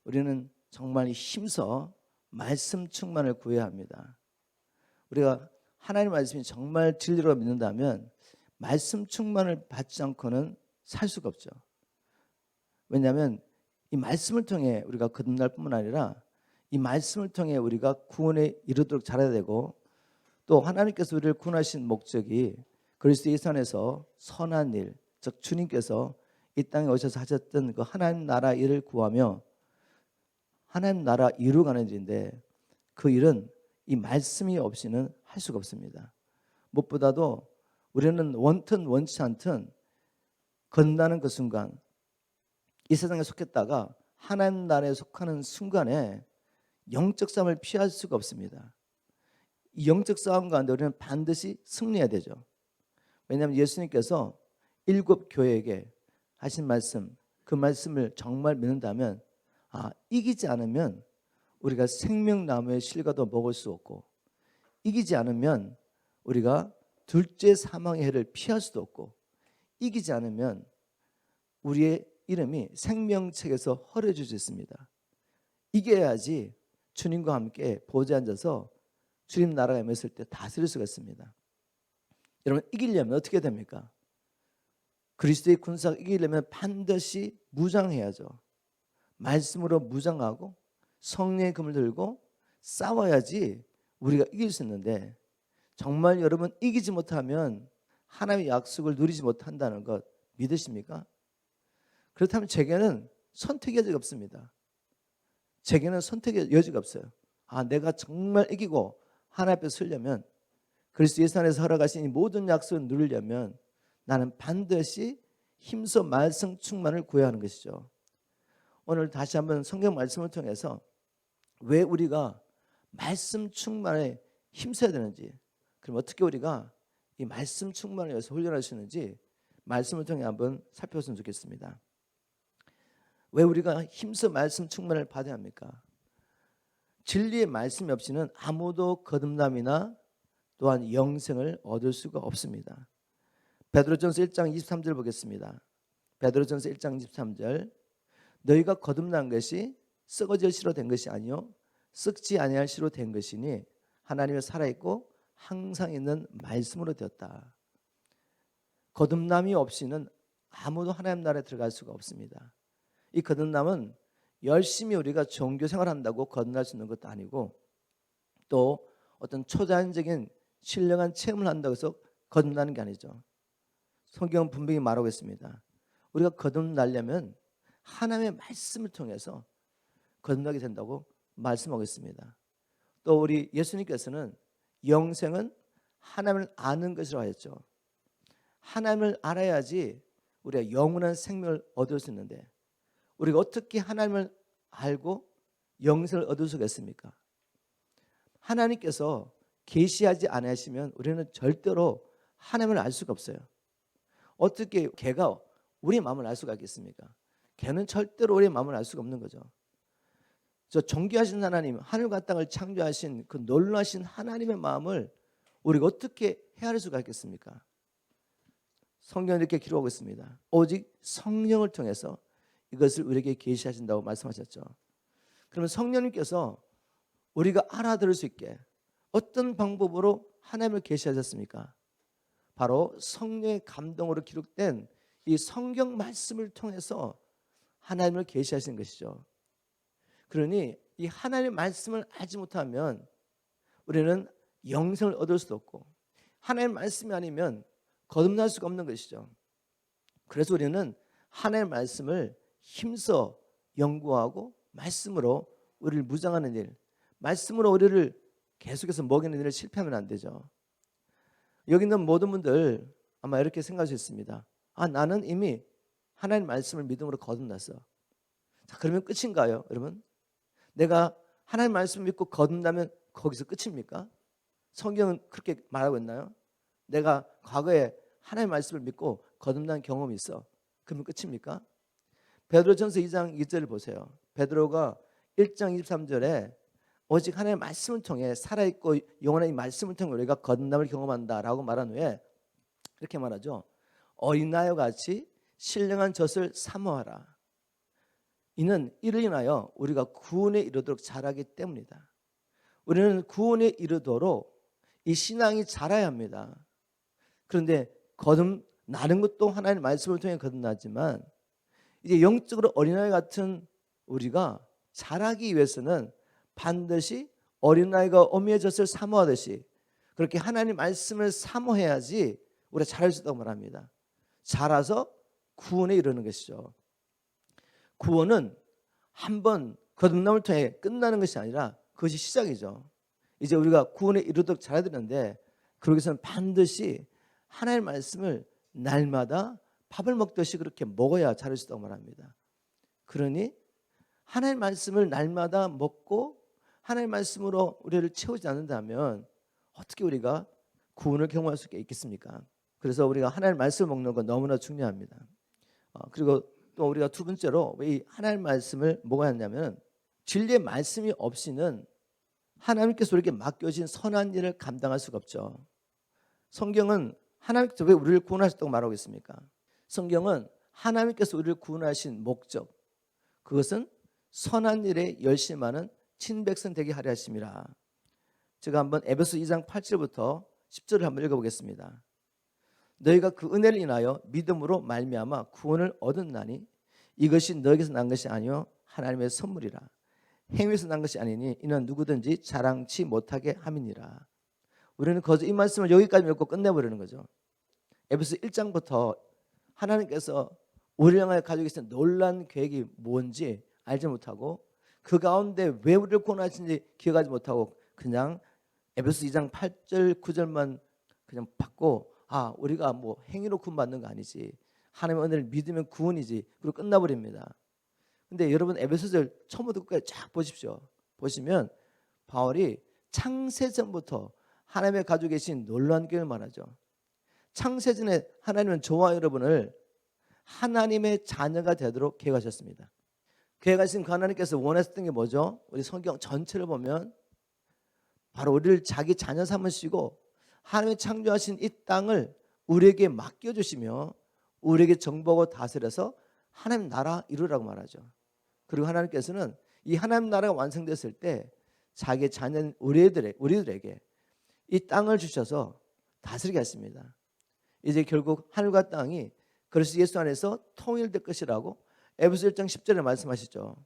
우리는 정말 힘써 말씀 충만을 구해야 합니다. 우리가 하나님의 말씀이 정말 진리로 믿는다면 말씀 충만을 받지 않고는 살 수가 없죠. 왜냐하면 이 말씀을 통해 우리가 거듭날 뿐만 아니라 이 말씀을 통해 우리가 구원에 이르도록 자라야 되고, 또 하나님께서 우리를 구원하신 목적이 그리스도 예수 안에서 선한 일, 즉 주님께서 이 땅에 오셔서 하셨던 그 하나님 나라 일을 구하며 하나님 나라 이루어가는 일인데, 그 일은 이 말씀이 없이는 할 수가 없습니다. 무엇보다도 우리는 원튼 원치 않든 건너는 그 순간, 이 세상에 속했다가 하나님 나라에 속하는 순간에 영적 싸움을 피할 수가 없습니다. 이 영적 싸움 가운데 우리는 반드시 승리해야 되죠. 왜냐하면 예수님께서 7 교회에게 하신 말씀, 그 말씀을 정말 믿는다면 이기지 않으면 우리가 생명나무의 실과도 먹을 수 없고, 이기지 않으면 우리가 둘째 사망의 해를 피할 수도 없고, 이기지 않으면 우리의 이름이 생명책에서 허려질 수 있습니다. 이겨야지 주님과 함께 보좌에 앉아서 주님 나라가 임했을 때 다스릴 수가 있습니다. 여러분, 이기려면 어떻게 됩니까? 그리스도의 군사가 이기려면 반드시 무장해야죠. 말씀으로 무장하고 성령의 금을 들고 싸워야지 우리가 이길 수 있는데, 정말 여러분 이기지 못하면 하나님의 약속을 누리지 못한다는 것 믿으십니까? 그렇다면 제게는 선택의 여지가 없습니다. 제게는 선택의 여지가 없어요. 내가 정말 이기고 하나님 앞에 서려면, 그리스도 예수 안에서 허락하신 이 모든 약속을 누리려면 나는 반드시 힘써 말씀 충만을 구해야 하는 것이죠. 오늘 다시 한번 성경 말씀을 통해서 왜 우리가 말씀 충만에 힘써야 되는지, 그럼 어떻게 우리가 이 말씀 충만을 위해서 훈련할 수 있는지 말씀을 통해 한번 살펴봤으면 좋겠습니다. 왜 우리가 힘써 말씀 충만을 받아야 합니까? 진리의 말씀이 없이는 아무도 거듭남이나 또한 영생을 얻을 수가 없습니다. 베드로전서 1장 23절 보겠습니다. 베드로전서 1장 23절, 너희가 거듭난 것이 썩어질 씨로 된 것이 아니요 썩지 아니할 씨로 된 것이니 하나님의 살아있고 항상 있는 말씀으로 되었다. 거듭남이 없이는 아무도 하나님 나라에 들어갈 수가 없습니다. 이 거듭남은 열심히 우리가 종교 생활한다고 거듭날 수 있는 것도 아니고, 또 어떤 초자연적인 신령한 체험을 한다고 해서 거듭나는 게 아니죠. 성경은 분명히 말하고 있습니다. 우리가 거듭나려면 하나님의 말씀을 통해서 거듭나게 된다고 말씀하고 있습니다. 또 우리 예수님께서는 영생은 하나님을 아는 것이라고 하였죠. 하나님을 알아야지 우리가 영원한 생명을 얻을 수 있는데, 우리가 어떻게 하나님을 알고 영생을 얻을 수가 있습니까? 하나님께서 계시하지 않으시면 우리는 절대로 하나님을 알 수가 없어요. 어떻게 개가 우리의 마음을 알 수가 있겠습니까? 개는 절대로 우리의 마음을 알 수가 없는 거죠. 저 존귀하신 하나님, 하늘과 땅을 창조하신 그 놀라신 하나님의 마음을 우리가 어떻게 헤아릴 수가 있겠습니까? 성경은 이렇게 기록하고 있습니다. 오직 성령을 통해서 이것을 우리에게 계시하신다고 말씀하셨죠. 그러면 성령님께서 우리가 알아들을 수 있게 어떤 방법으로 하나님을 계시하셨습니까? 바로 성령의 감동으로 기록된 이 성경 말씀을 통해서 하나님을 계시하신 것이죠. 그러니 이 하나님의 말씀을 알지 못하면 우리는 영생을 얻을 수도 없고, 하나님의 말씀이 아니면 거듭날 수가 없는 것이죠. 그래서 우리는 하나님의 말씀을 힘써 연구하고 말씀으로 우리를 무장하는 일, 말씀으로 우리를 계속해서 먹이는 일을 실패하면 안 되죠. 여기 있는 모든 분들 아마 이렇게 생각하실 수 있습니다. 나는 이미 하나님 말씀을 믿음으로 거듭났어. 자, 그러면 끝인가요, 여러분? 내가 하나님 말씀을 믿고 거듭나면 거기서 끝입니까? 성경은 그렇게 말하고 있나요? 내가 과거에 하나님 말씀을 믿고 거듭난 경험이 있어. 그러면 끝입니까? 베드로전서 2장 2절을 보세요. 베드로가 1장 23절에 오직 하나님의 말씀을 통해 살아있고 영원한 이 말씀을 통해 우리가 거듭남을 경험한다라고 말한 후에 이렇게 말하죠. 어린아이와 같이 신령한 젖을 사모하라. 이는 이를 인하여 우리가 구원에 이르도록 자라기 때문이다. 우리는 구원에 이르도록 이 신앙이 자라야 합니다. 그런데 거듭나는 것도 하나님의 말씀을 통해 거듭나지만 이제 영적으로 어린아이 같은 우리가 자라기 위해서는 반드시 어린아이가 어미의 젖을 사모하듯이 그렇게 하나님 말씀을 사모해야지 우리가 자랄 수 있다고 말합니다. 자라서 구원에 이르는 것이죠. 구원은 한번 거듭남을 통해 끝나는 것이 아니라 그것이 시작이죠. 이제 우리가 구원에 이르도록 자라야 되는데 그러기 위해서는 반드시 하나님의 말씀을 날마다 밥을 먹듯이 그렇게 먹어야 자랄 수 있다고 말합니다. 그러니 하나님의 말씀을 날마다 먹고 하나님의 말씀으로 우리를 채우지 않는다면 어떻게 우리가 구원을 경험할 수 있겠습니까? 그래서 우리가 하나님의 말씀을 먹는 건 너무나 중요합니다. 그리고 또 우리가 두 번째로 왜 이 하나님의 말씀을 먹어야 하냐면 진리의 말씀이 없이는 하나님께서 우리에게 맡겨진 선한 일을 감당할 수가 없죠. 성경은 하나님께서 왜 우리를 구원하셨다고 말하고 있습니까? 성경은 하나님께서 우리를 구원하신 목적, 그것은 선한 일에 열심하는 친백성 되게 하려 하심이라. 제가 한번 에베소 2장 8절부터 10절을 한번 읽어보겠습니다. 너희가 그 은혜를 인하여 믿음으로 말미암아 구원을 얻었나니 이것이 너에게서 난 것이 아니요 하나님의 선물이라. 행위에서 난 것이 아니니 이는 누구든지 자랑치 못하게 함이니라. 우리는 거저 이 말씀을 여기까지 읽고 끝내버리는 거죠. 에베소 1장부터 하나님께서 우리를 향하여 가지고 계신 놀라운 계획이 뭔지 알지 못하고 그 가운데 왜 우리를 구원하신지 기억하지 못하고 그냥 에베소 2장 8절 9절만 그냥 받고 우리가 뭐 행위로 구원받는 거 아니지, 하나님의 은혜를 믿으면 구원이지, 그리고 끝나버립니다. 근데 여러분 에베소서를 처음부터 끝까지 쫙 보십시오. 보시면 바울이 창세전부터 하나님의 가지고 계신 놀라운 계획을 말하죠. 창세전에 하나님은 저와 여러분을 하나님의 자녀가 되도록 계획하셨습니다. 계획하신 그 하나님께서 원하셨던 게 뭐죠? 우리 성경 전체를 보면 바로 우리를 자기 자녀 삼으시고 하나님이 창조하신 이 땅을 우리에게 맡겨주시며 우리에게 정복하고 다스려서 하나님 나라 이루라고 말하죠. 그리고 하나님께서는 이 하나님 나라가 완성됐을 때 자기 자녀 우리들에게 이 땅을 주셔서 다스리게 하십니다. 이제 결국 하늘과 땅이 그리스도 예수 안에서 통일될 것이라고 에베소 1장 10절에 말씀하시죠.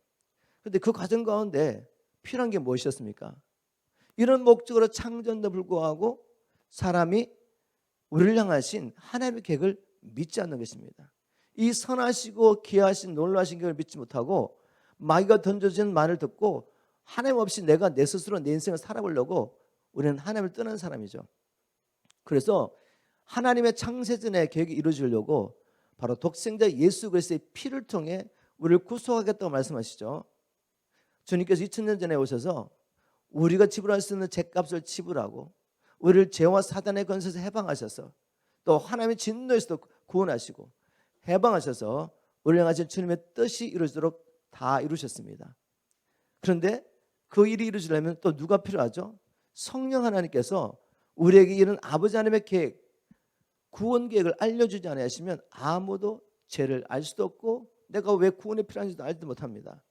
그런데 그 과정 가운데 필요한 게 무엇이었습니까? 이런 목적으로 창조한데도 불구하고 사람이 우리를 향하신 하나님의 계획을 믿지 않는 것입니다. 이 선하시고 기하신 놀라신 계획을 믿지 못하고 마귀가 던져진 말을 듣고 하나님 없이 내가 내 스스로 내 인생을 살아보려고 우리는 하나님을 떠난 사람이죠. 그래서 하나님의 창세전의 계획이 이루어지려고 바로 독생자 예수 그리스도의 피를 통해 우리를 구속하겠다고 말씀하시죠. 주님께서 2000년 전에 오셔서 우리가 지불할 수 있는 죗값을 지불하고 우리를 죄와 사단의 권세에서 해방하셔서 또 하나님의 진노에서도 구원하시고 해방하셔서 우리를 향하신 주님의 뜻이 이루어지도록 다 이루셨습니다. 그런데 그 일이 이루어지려면 또 누가 필요하죠? 성령 하나님께서 우리에게 이런 아버지 하나님의 계획, 구원 계획을 알려주지 않으시면 아무도 죄를 알 수도 없고 내가 왜 구원이 필요한지도 알지도 못합니다.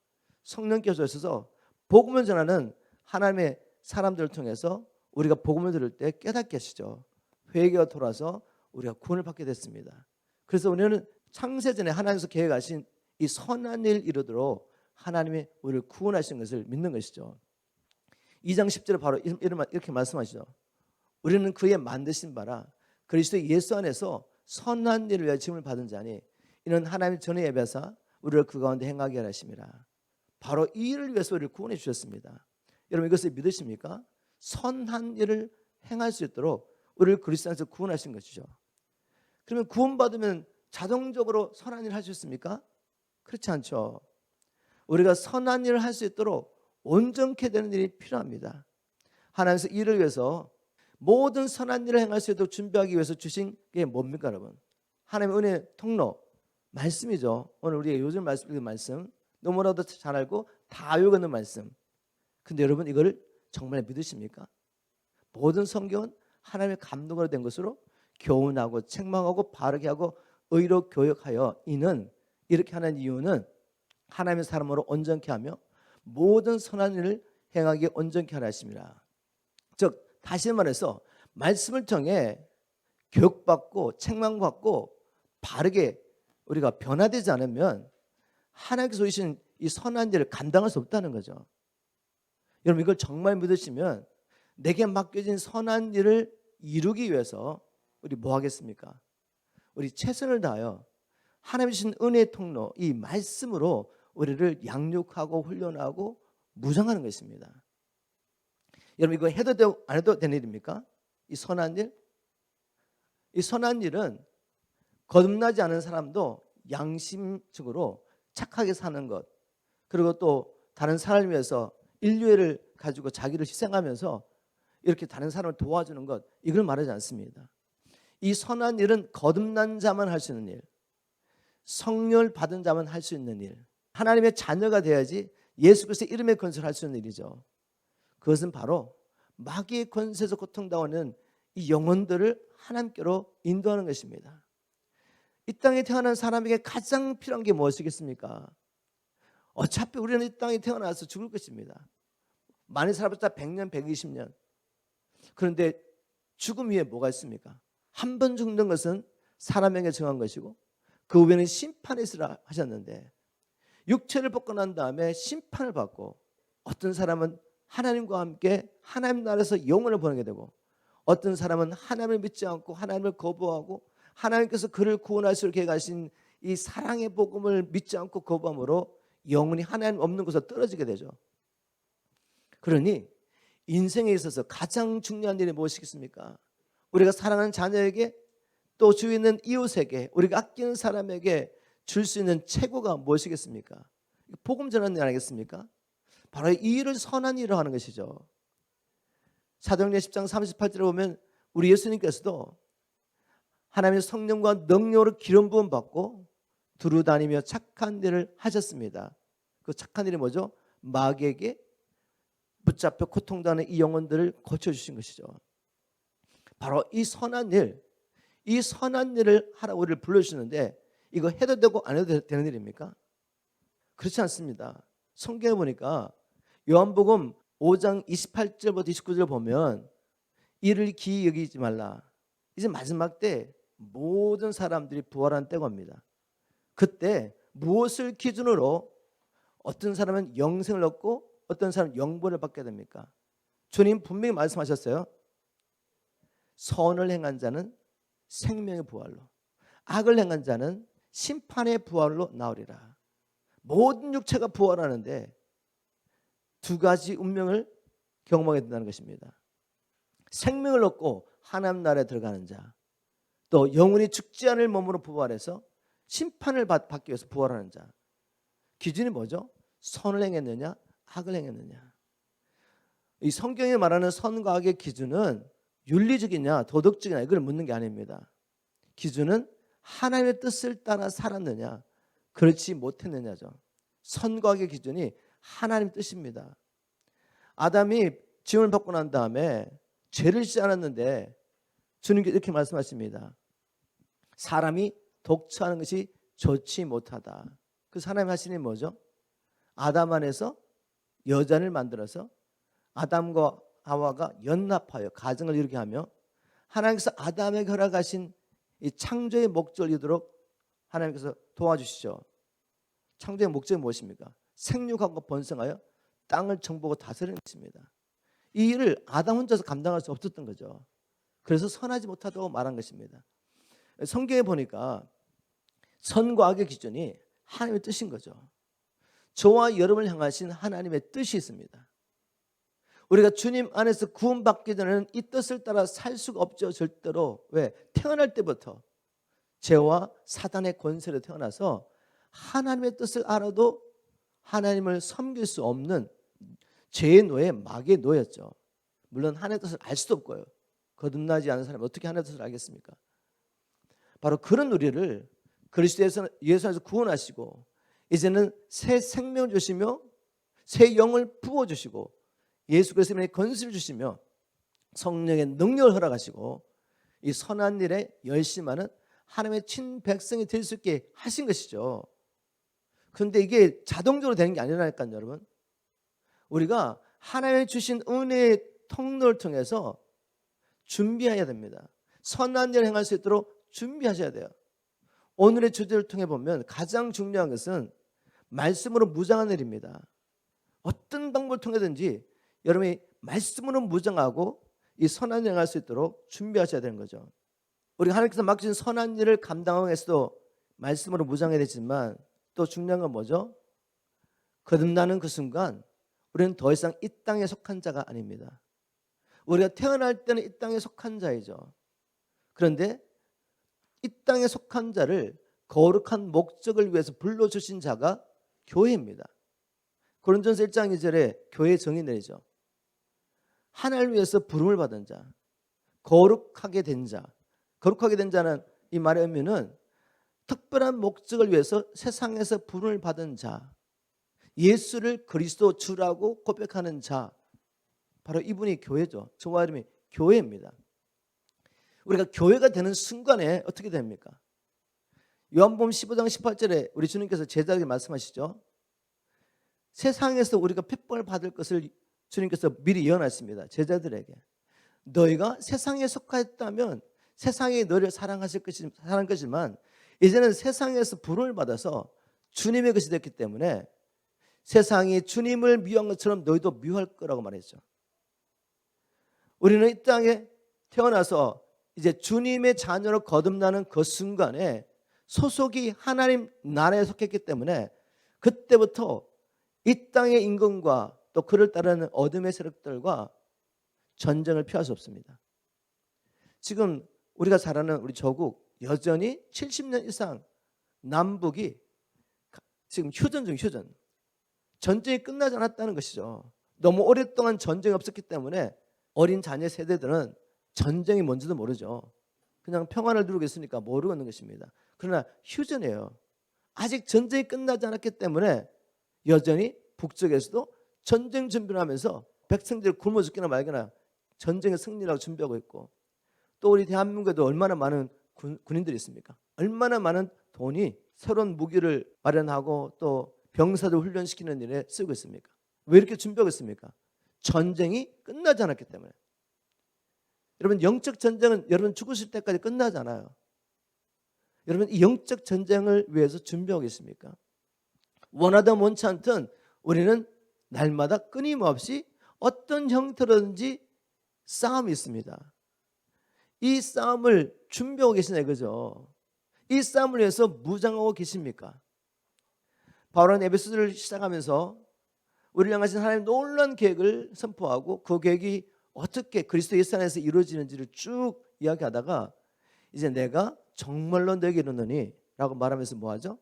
성령께서 오셔서 복음을 전하는 하나님의 사람들을 통해서 우리가 복음을 들을 때 깨닫게 하시죠. 회개가 돌아서 우리가 구원을 받게 됐습니다. 그래서 우리는 창세전에 하나님께서 계획하신 이 선한 일 이루도록 하나님이 우리를 구원하신 것을 믿는 것이죠. 2장 10절에 바로 이렇게 말씀하시죠. 우리는 그의 만드신 바라 그리스도 예수 안에서 선한 일을 위하여 지음을 받은 자니 이는 하나님의 전에 예배하사 우리를 그 가운데 행하게 하심이라. 바로 이 일을 위해서 우리를 구원해 주셨습니다. 여러분 이것을 믿으십니까? 선한 일을 행할 수 있도록 우리를 그리스도 안에서 구원하신 것이죠. 그러면 구원받으면 자동적으로 선한 일을 할 수 있습니까? 그렇지 않죠. 우리가 선한 일을 할 수 있도록 온전케 되는 일이 필요합니다. 하나님께서 이를 위해서 모든 선한 일을 행할 수 있도록 준비하기 위해서 주신 게 뭡니까 여러분? 하나님의 은혜 통로 말씀이죠. 오늘 우리가 요즘 말씀 너무나도 잘 알고 다 외우는 말씀. 근데 여러분 이거를 정말 믿으십니까? 모든 성경은 하나님의 감동으로 된 것으로 교훈하고 책망하고 바르게 하고 의로 교육하여 이는 이렇게 하는 이유는 하나님의 사람으로 온전케 하며 모든 선한 일을 행하기에 온전케 하라 하심이라. 즉 다시 말해서 말씀을 통해 교육받고 책망받고 바르게 우리가 변화되지 않으면 하나님께서 주신 이 선한 일을 감당할 수 없다는 거죠. 여러분 이걸 정말 믿으시면 내게 맡겨진 선한 일을 이루기 위해서 우리 뭐 하겠습니까? 우리 최선을 다하여 하나님 주신 은혜의 통로 이 말씀으로 우리를 양육하고 훈련하고 무장하는 것입니다. 여러분 이거 해도 되고 안 해도 되는 일입니까? 이 선한 일? 이 선한 일은 거듭나지 않은 사람도 양심적으로 착하게 사는 것, 그리고 또 다른 사람을 위해서 인류애를 가지고 자기를 희생하면서 이렇게 다른 사람을 도와주는 것, 이걸 말하지 않습니다. 이 선한 일은 거듭난 자만 할 수 있는 일, 성령을 받은 자만 할 수 있는 일, 하나님의 자녀가 돼야지 예수 그리스도의 이름의 권세를 할 수 있는 일이죠. 그것은 바로 마귀의 권세에서 고통당하는 이 영혼들을 하나님께로 인도하는 것입니다. 이 땅에 태어난 사람에게 가장 필요한 게 무엇이겠습니까? 어차피 우리는 이 땅에 태어나서 죽을 것입니다. 많이 살아봤자 100년, 120년. 그런데 죽음 위에 뭐가 있습니까? 한 번 죽는 것은 사람에게 정한 것이고 그 후에는 심판이 있으라 하셨는데, 육체를 벗고 난 다음에 심판을 받고 어떤 사람은 하나님과 함께 하나님 나라에서 영혼을 보내게 되고, 어떤 사람은 하나님을 믿지 않고 하나님을 거부하고 하나님께서 그를 구원할 수 있게 가신 이 사랑의 복음을 믿지 않고 거부함으로 영혼이 하나님 없는 곳에 떨어지게 되죠. 그러니 인생에 있어서 가장 중요한 일이 무엇이겠습니까? 우리가 사랑하는 자녀에게, 또 주위에 있는 이웃에게, 우리가 아끼는 사람에게 줄 수 있는 최고가 무엇이겠습니까? 복음 전하는 일 아니겠습니까? 바로 이 일을 선한 일을 하는 것이죠. 사도행전 10장 38절에 보면 우리 예수님께서도 하나님의 성령과 능력으로 기름 부음 받고 두루 다니며 착한 일을 하셨습니다. 그 착한 일이 뭐죠? 마귀에게 붙잡혀 고통당하는 이 영혼들을 고쳐주신 것이죠. 바로 이 선한 일, 이 선한 일을 하라고 우리를 불러주시는데, 이거 해도 되고 안 해도 되는 일입니까? 그렇지 않습니다. 성경에 보니까 요한복음 5장 28절부터 29절 보면 이를 기이 여기지 말라. 이제 마지막 때 모든 사람들이 부활한 때가 옵니다. 그때 무엇을 기준으로 어떤 사람은 영생을 얻고 어떤 사람은 영벌을 받게 됩니까? 주님 분명히 말씀하셨어요. 선을 행한 자는 생명의 부활로, 악을 행한 자는 심판의 부활로 나오리라. 모든 육체가 부활하는데 두 가지 운명을 경험하게 된다는 것입니다. 생명을 얻고 하나님 나라에 들어가는 자, 또 영원히 죽지 않을 몸으로 부활해서 심판을 받기 위해서 부활하는 자. 기준이 뭐죠? 선을 행했느냐 악을 행했느냐. 이 성경이 말하는 선과 악의 기준은 윤리적이냐 도덕적이냐 이걸 묻는 게 아닙니다. 기준은 하나님의 뜻을 따라 살았느냐 그렇지 못했느냐죠. 선과 악의 기준이 하나님의 뜻입니다. 아담이 지음을 받고 난 다음에 죄를 짓지 않았는데 주님께서 이렇게 말씀하십니다. 사람이 독처하는 것이 좋지 못하다. 그래서 하나님 하시는 뭐죠? 아담 안에서 여자를 만들어서 아담과 하와가 연합하여 가정을 이루게 하며, 하나님께서 아담에게 허락하신 이 창조의 목적을 이루도록 하나님께서 도와주시죠. 창조의 목적이 무엇입니까? 생육하고 번성하여 땅을 정복하고 다스리는 것입니다. 이 일을 아담 혼자서 감당할 수 없었던 거죠. 그래서 선하지 못하다고 말한 것입니다. 성경에 보니까 선과 악의 기준이 하나님의 뜻인 거죠. 저와 여러분을 향하신 하나님의 뜻이 있습니다. 우리가 주님 안에서 구원받기 전에는 이 뜻을 따라 살 수가 없죠. 절대로. 왜? 태어날 때부터 죄와 사단의 권세로 태어나서 하나님의 뜻을 알아도 하나님을 섬길 수 없는 죄의 노예, 마귀의 노예였죠. 물론 하나님의 뜻을 알 수도 없고요. 거듭나지 않은 사람이 어떻게 하나님의 뜻을 알겠습니까? 바로 그런 우리를 그리스도 예수 안에서 구원하시고 이제는 새 생명을 주시며 새 영을 부어주시고 예수 그리스도의 권세를 주시며 성령의 능력을 허락하시고 이 선한 일에 열심하는 하나님의 친백성이 될 수 있게 하신 것이죠. 그런데 이게 자동적으로 되는 게 아니라니까요, 여러분. 우리가 하나님이 주신 은혜의 통로를 통해서 준비해야 됩니다. 선한 일을 행할 수 있도록 준비하셔야 돼요. 오늘의 주제를 통해 보면 가장 중요한 것은 말씀으로 무장한 일입니다. 어떤 방법을 통해든지 여러분이 말씀으로 무장하고 이 선한 일을 행할 수 있도록 준비하셔야 되는 거죠. 우리가 하나님께서 맡기신 선한 일을 감당하기 위해서도 말씀으로 무장해야 되지만 또 중요한 건 뭐죠? 거듭나는 그 순간 우리는 더 이상 이 땅에 속한 자가 아닙니다. 우리가 태어날 때는 이 땅에 속한 자이죠. 그런데 이 땅에 속한 자를 거룩한 목적을 위해서 불러주신 자가 교회입니다. 고린도전서 1장 2절에 교회 정의 내리죠. 하나님을 위해서 부름을 받은 자, 거룩하게 된 자. 거룩하게 된 자는 이 말의 의미는 특별한 목적을 위해서 세상에서 부름을 받은 자, 예수를 그리스도 주라고 고백하는 자, 바로 이분이 교회죠. 저와 이름이 교회입니다. 우리가 교회가 되는 순간에 어떻게 됩니까? 요한복음 15장 18절에 우리 주님께서 제자에게 말씀하시죠. 세상에서 우리가 핍박을 받을 것을 주님께서 미리 예언하십니다. 제자들에게. 너희가 세상에 속하였다면 세상이 너희를 사랑할 것이지만 이제는 세상에서 부름을 받아서 주님의 것이 됐기 때문에 세상이 주님을 미워한 것처럼 너희도 미워할 거라고 말했죠. 우리는 이 땅에 태어나서 이제 주님의 자녀로 거듭나는 그 순간에 소속이 하나님 나라에 속했기 때문에 그때부터 이 땅의 임금과 또 그를 따르는 어둠의 세력들과 전쟁을 피할 수 없습니다. 지금 우리가 잘 아는 우리 조국 여전히 70년 이상 남북이 지금 휴전 중 휴전. 전쟁이 끝나지 않았다는 것이죠. 너무 오랫동안 전쟁이 없었기 때문에 어린 자녀 세대들은 전쟁이 뭔지도 모르죠. 그냥 평안을 누리고 있으니까 모르고 있는 것입니다. 그러나 휴전이에요. 아직 전쟁이 끝나지 않았기 때문에 여전히 북쪽에서도 전쟁 준비를 하면서 백성들이 굶어 죽기나 말거나 전쟁의 승리라고 준비하고 있고, 또 우리 대한민국에도 얼마나 많은 군인들이 있습니까? 얼마나 많은 돈이 새로운 무기를 마련하고 또 병사들 훈련시키는 일에 쓰고 있습니까? 왜 이렇게 준비하고 있습니까? 전쟁이 끝나지 않았기 때문에. 여러분, 영적 전쟁은 여러분 죽으실 때까지 끝나지 않아요. 여러분, 이 영적 전쟁을 위해서 준비하고 있습니까? 원하든 원치 않든 우리는 날마다 끊임없이 어떤 형태로든지 싸움이 있습니다. 이 싸움을 준비하고 계시나 이거죠. 이 싸움을 위해서 무장하고 계십니까? 바울은 에베소서를 시작하면서 우리를 향하신 하나님의 놀라운 계획을 선포하고 그 계획이 어떻게 그리스도 예수 안에서 이루어지는지를 쭉 이야기하다가 이제 내가 정말로 너에게 이르노니 라고 말하면서 뭐하죠?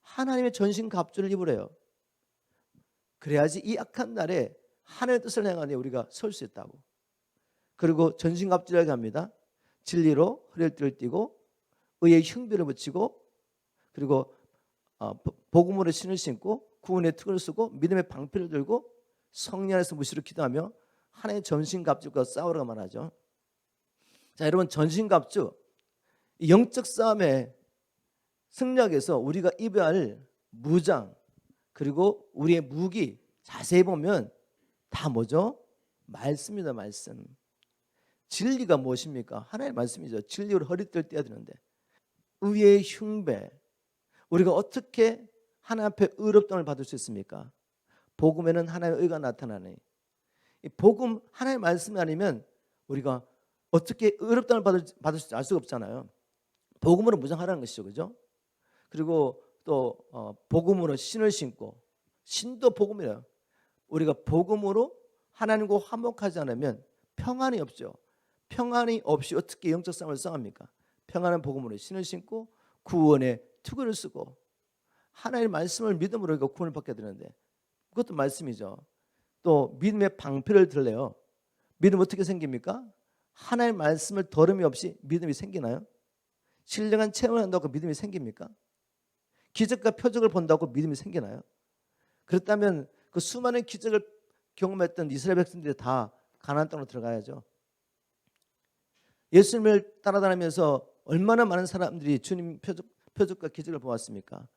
하나님의 전신갑주를 입으래요. 그래야지 이 악한 날에 하나님의 뜻을 행하니 우리가 설 수 있다고. 그리고 전신갑주를 합니다. 진리로 허리를 띠고 의의 흉배를 붙이고 그리고 복음으로 신을 신고 구원의 특을 쓰고 믿음의 방패를 들고 성령 안에서 무시로 기도하며 하나님의 전신갑주과 싸우라고 말하죠. 자, 여러분, 전신갑주, 영적 싸움에 승리하기 위해서 우리가 입어야 할 무장 그리고 우리의 무기 자세히 보면 다 뭐죠? 말씀이다. 말씀. 진리가 무엇입니까? 하나님의 말씀이죠. 진리로 허리띠를 떼야 되는데 의의 흉배, 우리가 어떻게 하나님 앞에 의롭다함을 받을 수 있습니까? 복음에는 하나님의 의가 나타나니 이 복음 하나님의 말씀이 아니면 우리가 어떻게 의롭다함을 받을 수 알 수가 없잖아요. 복음으로 무장하라는 것이죠. 그죠? 그리고 또 복음으로 신을 신고, 신도 복음이에요. 우리가 복음으로 하나님과 화목하지 않으면 평안이 없죠. 평안이 없이 어떻게 영적 싸움을 싸웁니까? 평안한 복음으로 신을 신고 구원의 투구를 쓰고 하나님의 말씀을 믿음으로 우리가 구원을 받게 되는데 그것도 말씀이죠. 또 믿음의 방패를 들래요. 믿음 어떻게 생깁니까? 하나님의 말씀을 더름이 없이 믿음이 생기나요? 신령한 체험을 한다고 믿음이 생깁니까? 기적과 표적을 본다고 믿음이 생기나요? 그렇다면 그 수많은 기적을 경험했던 이스라엘 백성들이 다 가나안 땅으로 들어가야죠. 예수님을 따라다니면서 얼마나 많은 사람들이 주님 표적과 기적을 보았습니까?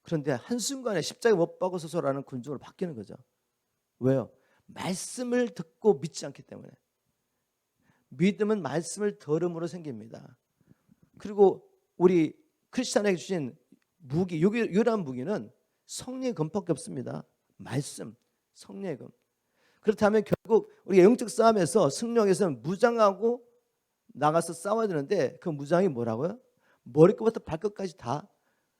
그런데 한순간에 십자가에 못 박아서라는 군중으로 바뀌는 거죠. 왜요? 말씀을 듣고 믿지 않기 때문에. 믿음은 말씀을 들음으로 생깁니다. 그리고 우리 크리스찬에게 주신 무기, 유일한 무기는 성령의 검밖에 없습니다. 말씀, 성령의 검. 그렇다면 결국 우리가 영적 싸움에서 승리하기위해서는 무장하고 나가서 싸워야 되는데 그 무장이 뭐라고요? 머리끝부터 발끝까지 다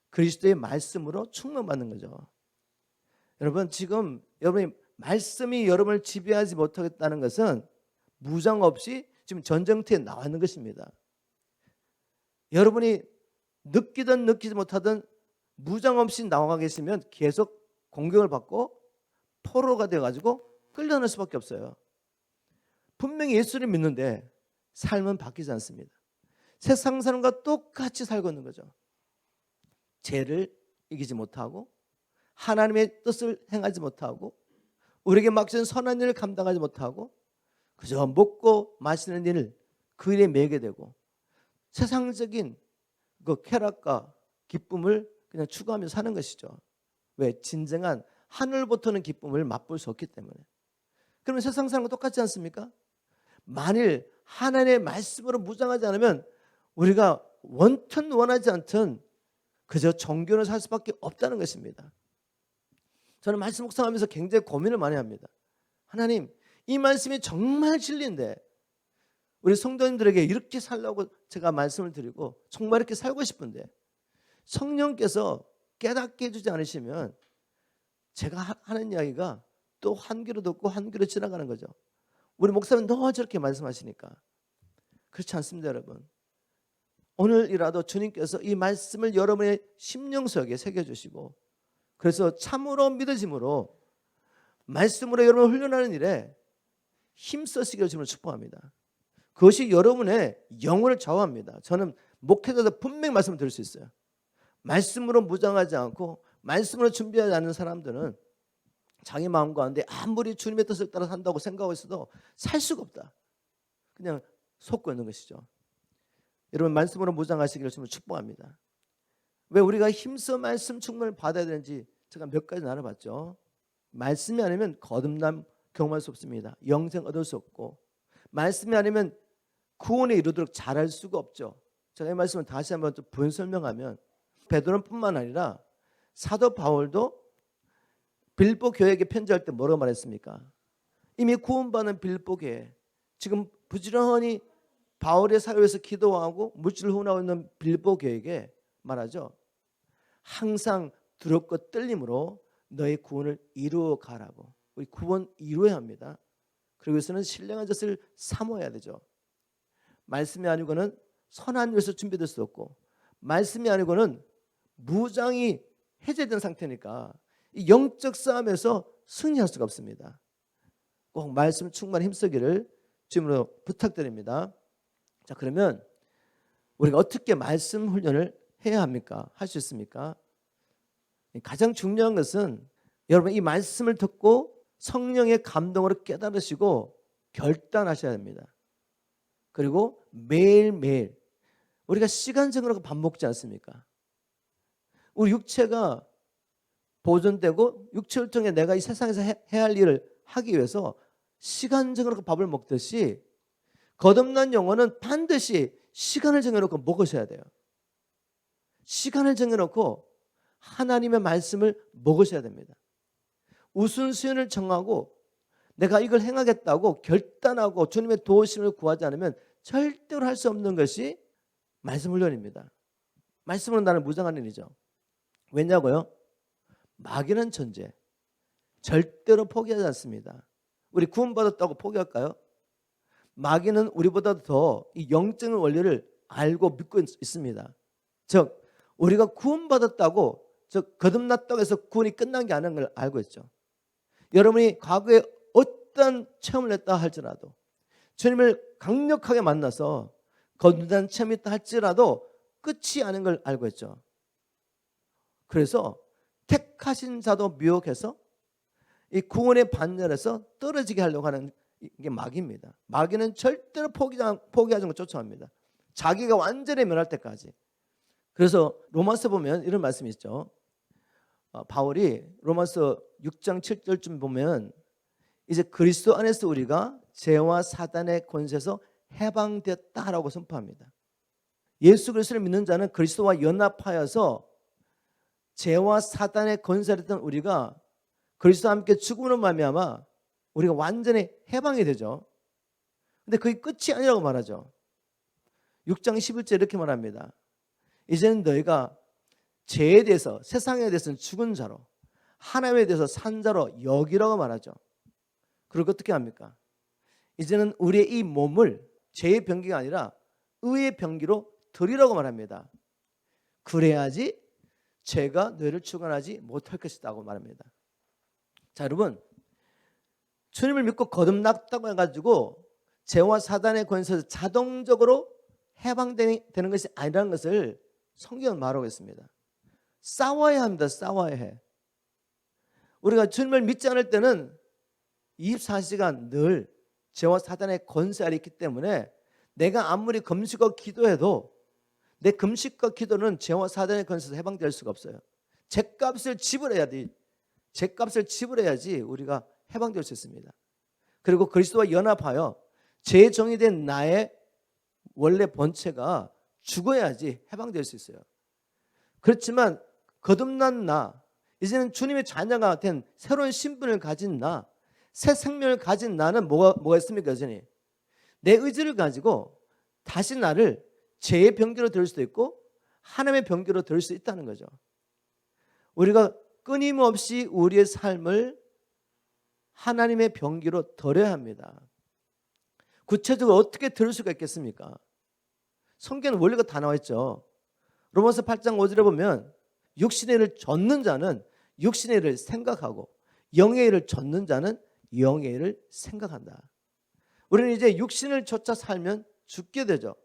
그리스도의 말씀으로 충만받는 거죠. 여러분, 지금 여러분이 말씀이 여러분을 지배하지 못하겠다는 것은 무장 없이 지금 전쟁터에 나와 있는 것입니다. 여러분이 느끼든 느끼지 못하든 무장 없이 나와 계시면 계속 공격을 받고 포로가 되어가지고 끌려날 수밖에 없어요. 분명히 예수를 믿는데 삶은 바뀌지 않습니다. 세상 사람과 똑같이 살고 있는 거죠. 죄를 이기지 못하고 하나님의 뜻을 행하지 못하고 우리에게 맡겨진 선한 일을 감당하지 못하고 그저 먹고 마시는 일, 그 일에 매게 되고 세상적인 그 쾌락과 기쁨을 그냥 추구하며 사는 것이죠. 왜? 진정한 하늘부터는 기쁨을 맛볼 수 없기 때문에. 그러면 세상 사람과 똑같지 않습니까? 만일 하나님의 말씀으로 무장하지 않으면 우리가 원튼 원하지 않든 그저 종교를 살 수밖에 없다는 것입니다. 저는 말씀 묵상하면서 굉장히 고민을 많이 합니다. 하나님, 이 말씀이 정말 진리인데 우리 성도님들에게 이렇게 살라고 제가 말씀을 드리고 정말 이렇게 살고 싶은데 성령께서 깨닫게 해주지 않으시면 제가 하는 이야기가 또 한 귀로 듣고 한 귀로 지나가는 거죠. 우리 목사님 너무 저렇게 말씀하시니까. 그렇지 않습니다, 여러분. 오늘이라도 주님께서 이 말씀을 여러분의 심령속에 새겨주시고 그래서 참으로 믿어짐으로 말씀으로 여러분을 훈련하는 일에 힘쓰시기를 주님을 축복합니다. 그것이 여러분의 영혼을 좌우합니다. 저는 목회자도 분명히 말씀을 드릴 수 있어요. 말씀으로 무장하지 않고 말씀으로 준비하지 않는 사람들은 자기 마음 가운데 아무리 주님의 뜻을 따라 산다고 생각하고 있어도 살 수가 없다. 그냥 속고 있는 것이죠. 여러분 말씀으로 무장하시기를 주님을 축복합니다. 왜 우리가 힘써 말씀 충만을 받아야 되는지 제가 몇 가지 나눠봤죠. 말씀이 아니면 거듭남 경험할 수 없습니다. 영생 얻을 수 없고 말씀이 아니면 구원에 이르도록 잘할 수가 없죠. 제가 이 말씀을 다시 한번 좀 부연 설명하면 베드로뿐만 아니라 사도 바울도 빌보 교회에게 편지할 때 뭐라고 말했습니까? 이미 구원받은 빌보 교회, 지금 부지런히 바울의 사회에서 기도하고 물질을 후원하고 있는 빌보 교회에게 말하죠. 항상 두렵고 떨림으로 너의 구원을 이루어 가라고. 우리 구원 이루어야 합니다. 그리고 여기서는 신령한 젖을 사모해야 되죠. 말씀이 아니고는 선한 일에서 준비될 수 없고 말씀이 아니고는 무장이 해제된 상태니까 이 영적 싸움에서 승리할 수가 없습니다. 꼭 말씀 충만히 힘쓰기를 주님으로 부탁드립니다. 자, 그러면 우리가 어떻게 말씀 훈련을 해야 합니까? 할 수 있습니까? 가장 중요한 것은 여러분 이 말씀을 듣고 성령의 감동으로 깨달으시고 결단하셔야 됩니다. 그리고 매일매일 우리가 시간적으로 밥 먹지 않습니까? 우리 육체가 보존되고 육체를 통해 내가 이 세상에서 해야 할 일을 하기 위해서 시간적으로 밥을 먹듯이 거듭난 영혼은 반드시 시간을 정해놓고 먹으셔야 돼요. 시간을 정해놓고 하나님의 말씀을 먹으셔야 됩니다. 우선순위를 정하고 내가 이걸 행하겠다고 결단하고 주님의 도우심을 구하지 않으면 절대로 할 수 없는 것이 말씀 훈련입니다. 말씀으로 나를 무장하는 일이죠. 왜냐고요? 마귀는 존재 절대로 포기하지 않습니다. 우리 구원받았다고 포기할까요? 마귀는 우리보다 더 이 영적인 원리를 알고 믿고 있습니다. 즉 우리가 구원받았다고 즉 거듭났다고 해서 구원이 끝난 게 아닌 걸 알고 있죠. 여러분이 과거에 어떤 체험을 했다 할지라도 주님을 강력하게 만나서 거듭난 체험이 있다 할지라도 끝이 아닌 걸 알고 있죠. 그래서 택하신 자도 미혹해서 이 구원의 반열에서 떨어지게 하려고 하는 이게 마귀입니다. 마귀는 절대로 포기하지 않고 쫓아옵니다. 자기가 완전히 멸할 때까지. 그래서 로마서 보면 이런 말씀이 있죠. 바울이 로마서 6장 7절쯤 보면 이제 그리스도 안에서 우리가 죄와 사단의 권세에서 해방되었다라고 선포합니다. 예수 그리스도를 믿는 자는 그리스도와 연합하여서 죄와 사단의 권세를 했던 우리가 그리스도와 함께 죽음으로 말미암아 우리가 완전히 해방이 되죠. 근데 그게 끝이 아니라고 말하죠. 6장 11절 이렇게 말합니다. 이제는 너희가 죄에 대해서, 세상에 대해서는 죽은 자로, 하나님에 대해서 산 자로 여기라고 말하죠. 그리고 어떻게 합니까? 이제는 우리의 이 몸을 죄의 병기가 아니라 의의 병기로 드리라고 말합니다. 그래야지 죄가 너희를 주관하지 못할 것이라고 말합니다. 자, 여러분, 주님을 믿고 거듭났다고 해가지고 죄와 사단의 권세에서 자동적으로 해방되는 것이 아니라는 것을 성경은 말하고 있습니다. 싸워야 합니다. 싸워야 해. 우리가 주님을 믿지 않을 때는 24시간 늘 죄와 사단의 권세 아래 있기 때문에 내가 아무리 금식과 기도해도 내 금식과 기도는 죄와 사단의 권세에서 해방될 수가 없어요. 죄값을 지불해야 돼. 죄값을 지불해야지 우리가 해방될 수 있습니다. 그리고 그리스도와 연합하여 죄의 종이 된 나의 원래 본체가 죽어야지 해방될 수 있어요. 그렇지만 거듭난 나, 이제는 주님의 자녀가 된 새로운 신분을 가진 나, 새 생명을 가진 나는 뭐가 있습니까? 여전히 내 의지를 가지고 다시 나를 죄의 병기로 들을 수도 있고 하나님의 병기로 들을 수 있다는 거죠. 우리가 끊임없이 우리의 삶을 하나님의 병기로 들어야 합니다. 구체적으로 어떻게 들을 수가 있겠습니까? 성경은 원리가 다 나와 있죠. 로마서 8장 5절에 보면 육신의 일을 좇는 자는 육신의 일을 생각하고 영의 일을 좇는 자는 영의 일을 생각한다. 우리는 이제 육신을 좇아 살면 죽게 되죠.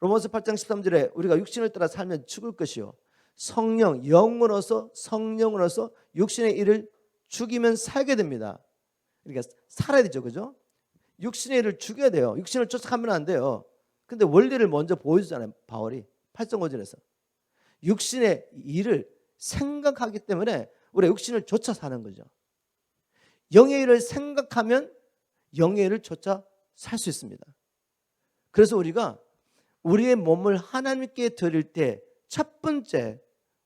로마서 8장 13절에 우리가 육신을 따라 살면 죽을 것이요 성령, 성령으로서 육신의 일을 죽이면 살게 됩니다. 그러니까 살아야 되죠. 그죠? 육신의 일을 죽여야 돼요. 육신을 쫓아가면 안 돼요. 근데 원리를 먼저 보여주잖아요. 바울이 8장 5절에서 육신의 일을 생각하기 때문에 우리가 육신을 쫓아 사는 거죠. 영의 일을 생각하면 영의 일을 쫓아 살 수 있습니다. 그래서 우리가 우리의 몸을 하나님께 드릴 때 첫 번째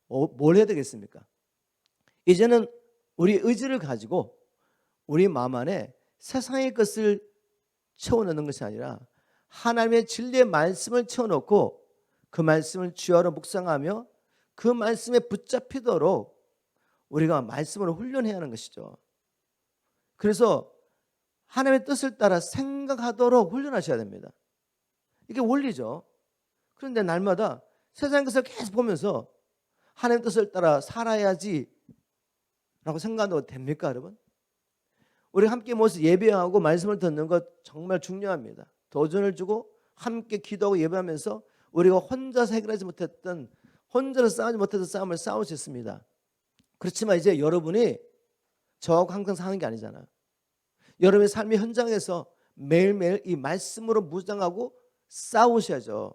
뭘 해야 되겠습니까? 이제는 우리 의지를 가지고 우리 마음 안에 세상의 것을 채워넣는 것이 아니라 하나님의 진리의 말씀을 채워놓고 그 말씀을 주야로 묵상하며 그 말씀에 붙잡히도록 우리가 말씀으로 훈련해야 하는 것이죠. 그래서 하나님의 뜻을 따라 생각하도록 훈련하셔야 됩니다. 이게 원리죠. 그런데 날마다 세상의 것을 계속 보면서 하나님의 뜻을 따라 살아야지 라고 생각한다고 됩니까, 여러분? 우리 함께 모여서 예배하고 말씀을 듣는 것 정말 중요합니다. 도전을 주고 함께 기도하고 예배하면서 우리가 혼자서 해결하지 못했던, 혼자서 싸우지 못했던 싸움을 싸울 수 있습니다. 그렇지만 이제 여러분이 저하고 항상 사는 게 아니잖아요. 여러분의 삶의 현장에서 매일매일 이 말씀으로 무장하고 싸우셔야죠.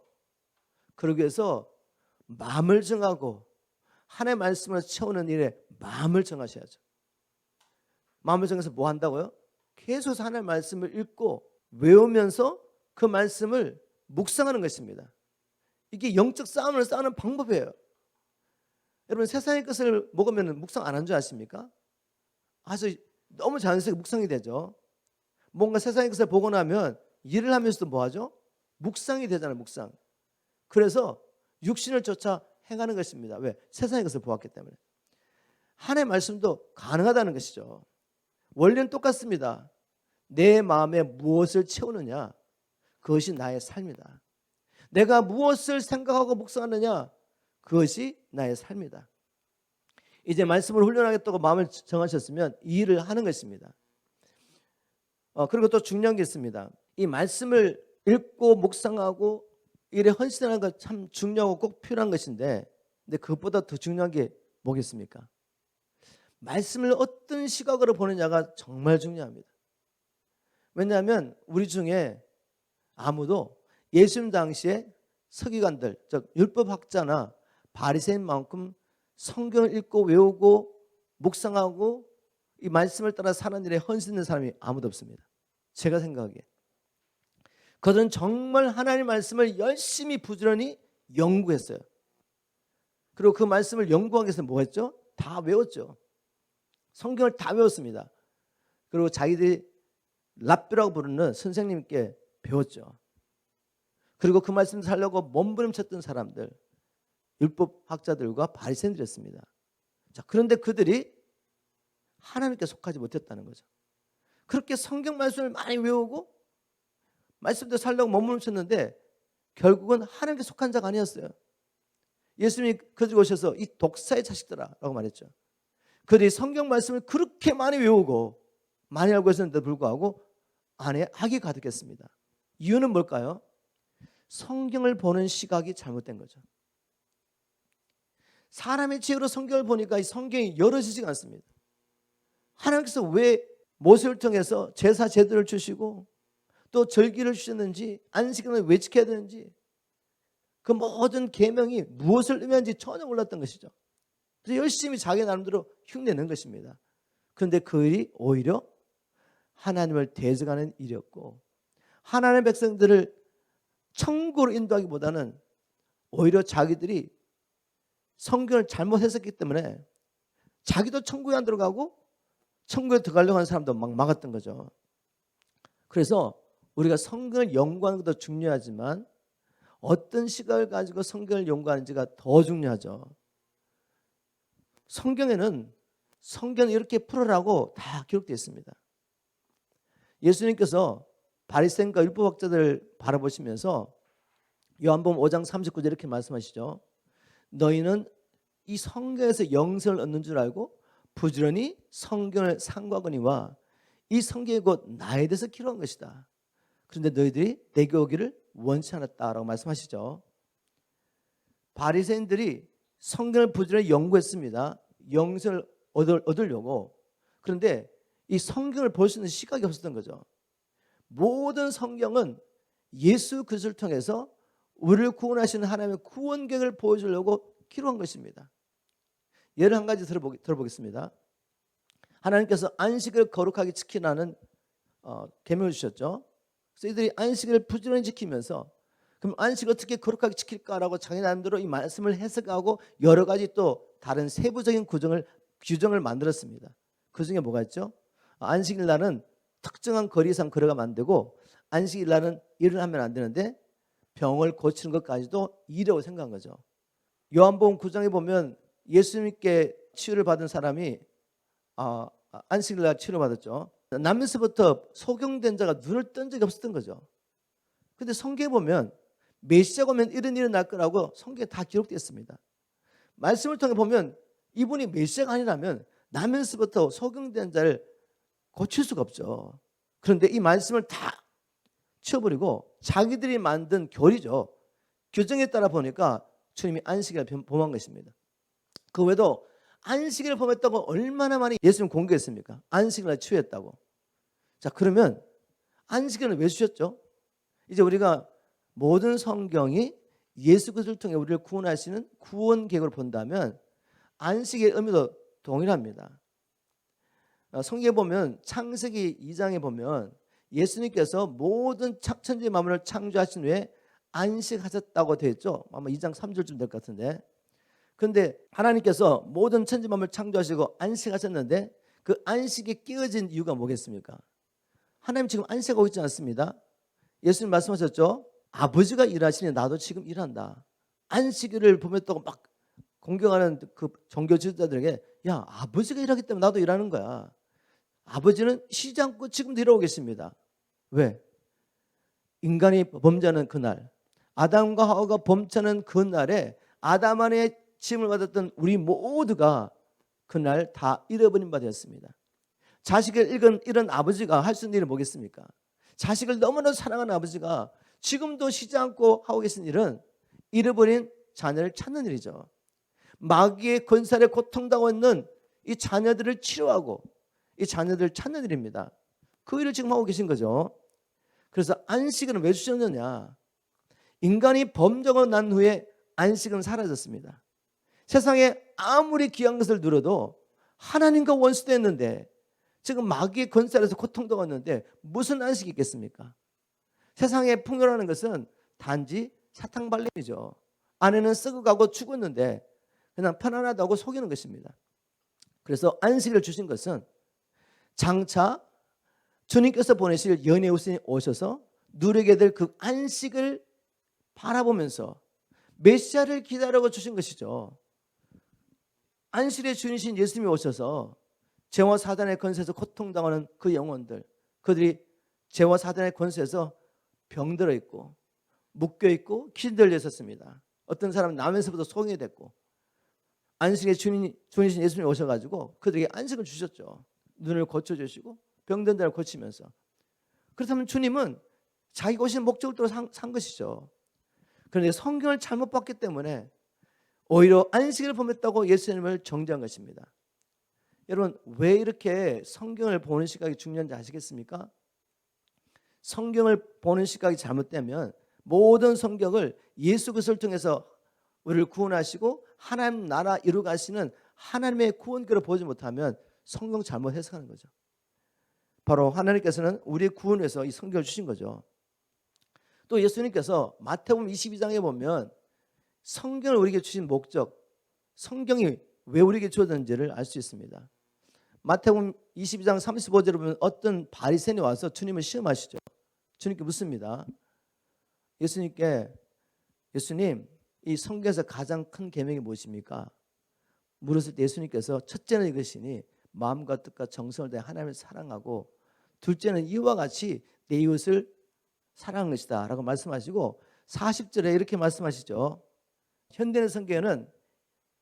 그러기 위해서 마음을 정하고 하나님의 말씀을 채우는 일에 마음을 정하셔야죠. 마음을 정해서 뭐 한다고요? 계속 하나님의 말씀을 읽고 외우면서 그 말씀을 묵상하는 것입니다. 이게 영적 싸움을 싸우는 방법이에요. 여러분 세상의 것을 먹으면 묵상 안 한 줄 아십니까? 아주 너무 자연스럽게 묵상이 되죠. 뭔가 세상의 것을 보고 나면 일을 하면서도 뭐 하죠? 묵상이 되잖아요. 묵상. 그래서 육신을 쫓아 행하는 것입니다. 왜? 세상의 것을 보았기 때문에. 하나님의 말씀도 가능하다는 것이죠. 원리는 똑같습니다. 내 마음에 무엇을 채우느냐, 그것이 나의 삶이다. 내가 무엇을 생각하고 묵상하느냐, 그것이 나의 삶이다. 이제 말씀을 훈련하겠다고 마음을 정하셨으면 이 일을 하는 것입니다. 그리고 또 중요한 게 있습니다. 이 말씀을 읽고 묵상하고 일에 헌신하는 것 참 중요하고 꼭 필요한 것인데, 근데 그것보다 더 중요한 게 뭐겠습니까? 말씀을 어떤 시각으로 보느냐가 정말 중요합니다. 왜냐하면 우리 중에 아무도 예수님 당시에 서기관들, 즉 율법학자나 바리새인만큼 성경을 읽고 외우고 묵상하고 이 말씀을 따라 사는 일에 헌신된 사람이 아무도 없습니다. 제가 생각하기에. 그들은 정말 하나님의 말씀을 열심히 부지런히 연구했어요. 그리고 그 말씀을 연구하기 위해서 뭐 했죠? 다 외웠죠. 성경을 다 외웠습니다. 그리고 자기들이 랍비라고 부르는 선생님께 배웠죠. 그리고 그 말씀을 살려고 몸부림쳤던 사람들, 율법학자들과 바리새인들이었습니다. 자, 그런데 그들이 하나님께 속하지 못했다는 거죠. 그렇게 성경 말씀을 많이 외우고 말씀도 살려고 몸부림쳤는데 결국은 하나님께 속한 자가 아니었어요. 예수님이 그들이 오셔서 이 독사의 자식들아 라고 말했죠. 그들이 성경 말씀을 그렇게 많이 외우고 많이 알고 있었는데도 불구하고 안에 악이 가득했습니다. 이유는 뭘까요? 성경을 보는 시각이 잘못된 거죠. 사람의 지혜로 성경을 보니까 이 성경이 열어지지가 않습니다. 하나님께서 왜 모세를 통해서 제사 제도를 주시고 또 절기를 주셨는지 안식일을 왜 지켜야 되는지 그 모든 계명이 무엇을 의미하는지 전혀 몰랐던 것이죠. 그래서 열심히 자기 나름대로 흉내낸 것입니다. 그런데 그 일이 오히려 하나님을 대적하는 일이었고 하나님의 백성들을 천국으로 인도하기보다는 오히려 자기들이 성경을 잘못 해석했기 때문에 자기도 천국에 안 들어가고 천국에 들어가려고 하는 사람도 막 막았던 거죠. 그래서 우리가 성경을 연구하는 것도 중요하지만 어떤 시각을 가지고 성경을 연구하는지가 더 중요하죠. 성경에는 성경을 이렇게 풀어라고 다 기록되어 있습니다. 예수님께서 바리새인과 율법학자들을 바라보시면서 요한복음 5장 39절 이렇게 말씀하시죠. 너희는 이 성경에서 영생을 얻는 줄 알고 부지런히 성경을 상고하거니와 이 성경이 곧 나에 대해서 기록한 것이다. 그런데 너희들이 내게 오기를 원치 않았다라고 말씀하시죠. 바리새인들이 성경을 부지런히 연구했습니다. 영생을 얻으려고. 그런데 이 성경을 볼 수 있는 시각이 없었던 거죠. 모든 성경은 예수 그리스도를 통해서 우리를 구원하시는 하나님의 구원 계획을 보여주려고 기록한 것입니다. 예를 한 가지 들어보겠습니다. 하나님께서 안식을 거룩하게 지키라는 계명을 주셨죠. 그래서 이들이 안식을 부지런히 지키면서 그럼 안식을 어떻게 거룩하게 지킬까라고 자기 나름대로 이 말씀을 해석하고 여러 가지 또 다른 세부적인 규정을 만들었습니다. 그 중에 뭐가 있죠? 안식일 날은 특정한 거리 이상 걸어가면 안 되고 안식일 날은 일을 하면 안 되는데 병을 고치는 것까지도 일이라고 생각한 거죠. 요한복음 9장에 보면 예수님께 치유를 받은 사람이 안식일 날 치료받았죠. 나면서부터 소경된 자가 눈을 뜬 적이 없었던 거죠. 그런데 성경에 보면 메시아가 오면 이런 일이 날 거라고 성경에 다 기록되어 있습니다. 말씀을 통해 보면 이분이 메시아가 아니라면 나면서부터 소경된 자를 고칠 수가 없죠. 그런데 이 말씀을 다 치워버리고 자기들이 만든 교리죠. 규정에 따라 보니까 주님이 안식일을 범한 것입니다. 그 외에도 안식일을 범했다고 얼마나 많이 예수님 공개했습니까? 안식일을 치유했다고. 자, 그러면 안식일을 왜 주셨죠? 이제 우리가 모든 성경이 예수 그리스도를 통해 우리를 구원하시는 구원 계획으로 본다면 안식의 의미도 동일합니다. 성경에 보면 창세기 2장에 보면 예수님께서 모든 천지 만물을 창조하신 후에 안식하셨다고 되어 있죠. 아마 2장 3절쯤 될 것 같은데. 그런데 하나님께서 모든 천지 만물을 창조하시고 안식하셨는데 그 안식이 끼어진 이유가 뭐겠습니까? 하나님 지금 안식하고 있지 않습니다. 예수님 말씀하셨죠. 아버지가 일하시니 나도 지금 일한다. 안식일을 범했다고 막 공경하는 그 종교 지도자들에게 야, 아버지가 일하기 때문에 나도 일하는 거야. 아버지는 쉬지 않고 지금도 일하고 계십니다. 왜? 인간이 범죄하는 그날, 아담과 하와가 범죄하는 그날에 아담 안에 지음을 받았던 우리 모두가 그날 다 잃어버린 바 되었습니다. 자식을 잃은 아버지가 할 수 있는 일은 뭐겠습니까? 자식을 너무나 사랑하는 아버지가 지금도 쉬지 않고 하고 계신 일은 잃어버린 자녀를 찾는 일이죠. 마귀의 권살에 고통당하고 있는 이 자녀들을 치료하고 이 자녀들을 찾는 일입니다. 그 일을 지금 하고 계신 거죠. 그래서 안식은 왜 주셨느냐? 인간이 범죄하고 난 후에 안식은 사라졌습니다. 세상에 아무리 귀한 것을 누려도 하나님과 원수됐는데, 지금 마귀의 권세 아래서 고통당했는데 무슨 안식이 있겠습니까? 세상에 풍요라는 것은 단지 사탕발림이죠. 안에는 썩어가고 죽었는데 그냥 편안하다고 속이는 것입니다. 그래서 안식을 주신 것은 장차 주님께서 보내실 연의 우선이 오셔서 누리게 될 그 안식을 바라보면서 메시아를 기다리고 주신 것이죠. 안식의 주인이신 예수님이 오셔서 죄와 사단의 권세에서 고통당하는 그 영혼들, 그들이 죄와 사단의 권세에서 병들어 있고 묶여 있고 기들려 있었습니다. 어떤 사람은 나면서부터 소경이 됐고, 안식의 주인이신 예수님이 오셔가지고 그들에게 안식을 주셨죠. 눈을 고쳐주시고 병든 자를 고치면서. 그렇다면 주님은 자기가 오신 목적을 또 산 것이죠. 그런데 성경을 잘못 봤기 때문에 오히려 안식을 범했다고 예수님을 정죄한 것입니다. 여러분, 왜 이렇게 성경을 보는 시각이 중요한지 아시겠습니까? 성경을 보는 시각이 잘못되면 모든 성경을 예수 그리스도를 통해서 우리를 구원하시고 하나님 나라 이루가시는 하나님의 구원교로 보지 못하면 성경 잘못 해석하는 거죠. 바로 하나님께서는 우리의 구원을 위해서 이 성경을 주신 거죠. 또 예수님께서 마태복음 22장에 보면 성경을 우리에게 주신 목적, 성경이 왜 우리에게 주어졌는지를 알 수 있습니다. 마태복음 22장 35절에 보면 어떤 바리새인이 와서 주님을 시험하시죠. 주님께 묻습니다. 예수님, 이 성경에서 가장 큰 계명이 무엇입니까? 물었을 때 예수님께서 첫째는 이것이니 마음과 뜻과 정성을 다해 하나님을 사랑하고, 둘째는 이와 같이 내 이웃을 사랑하는 것이다 라고 말씀하시고 40절에 이렇게 말씀하시죠. 현대의 성경에는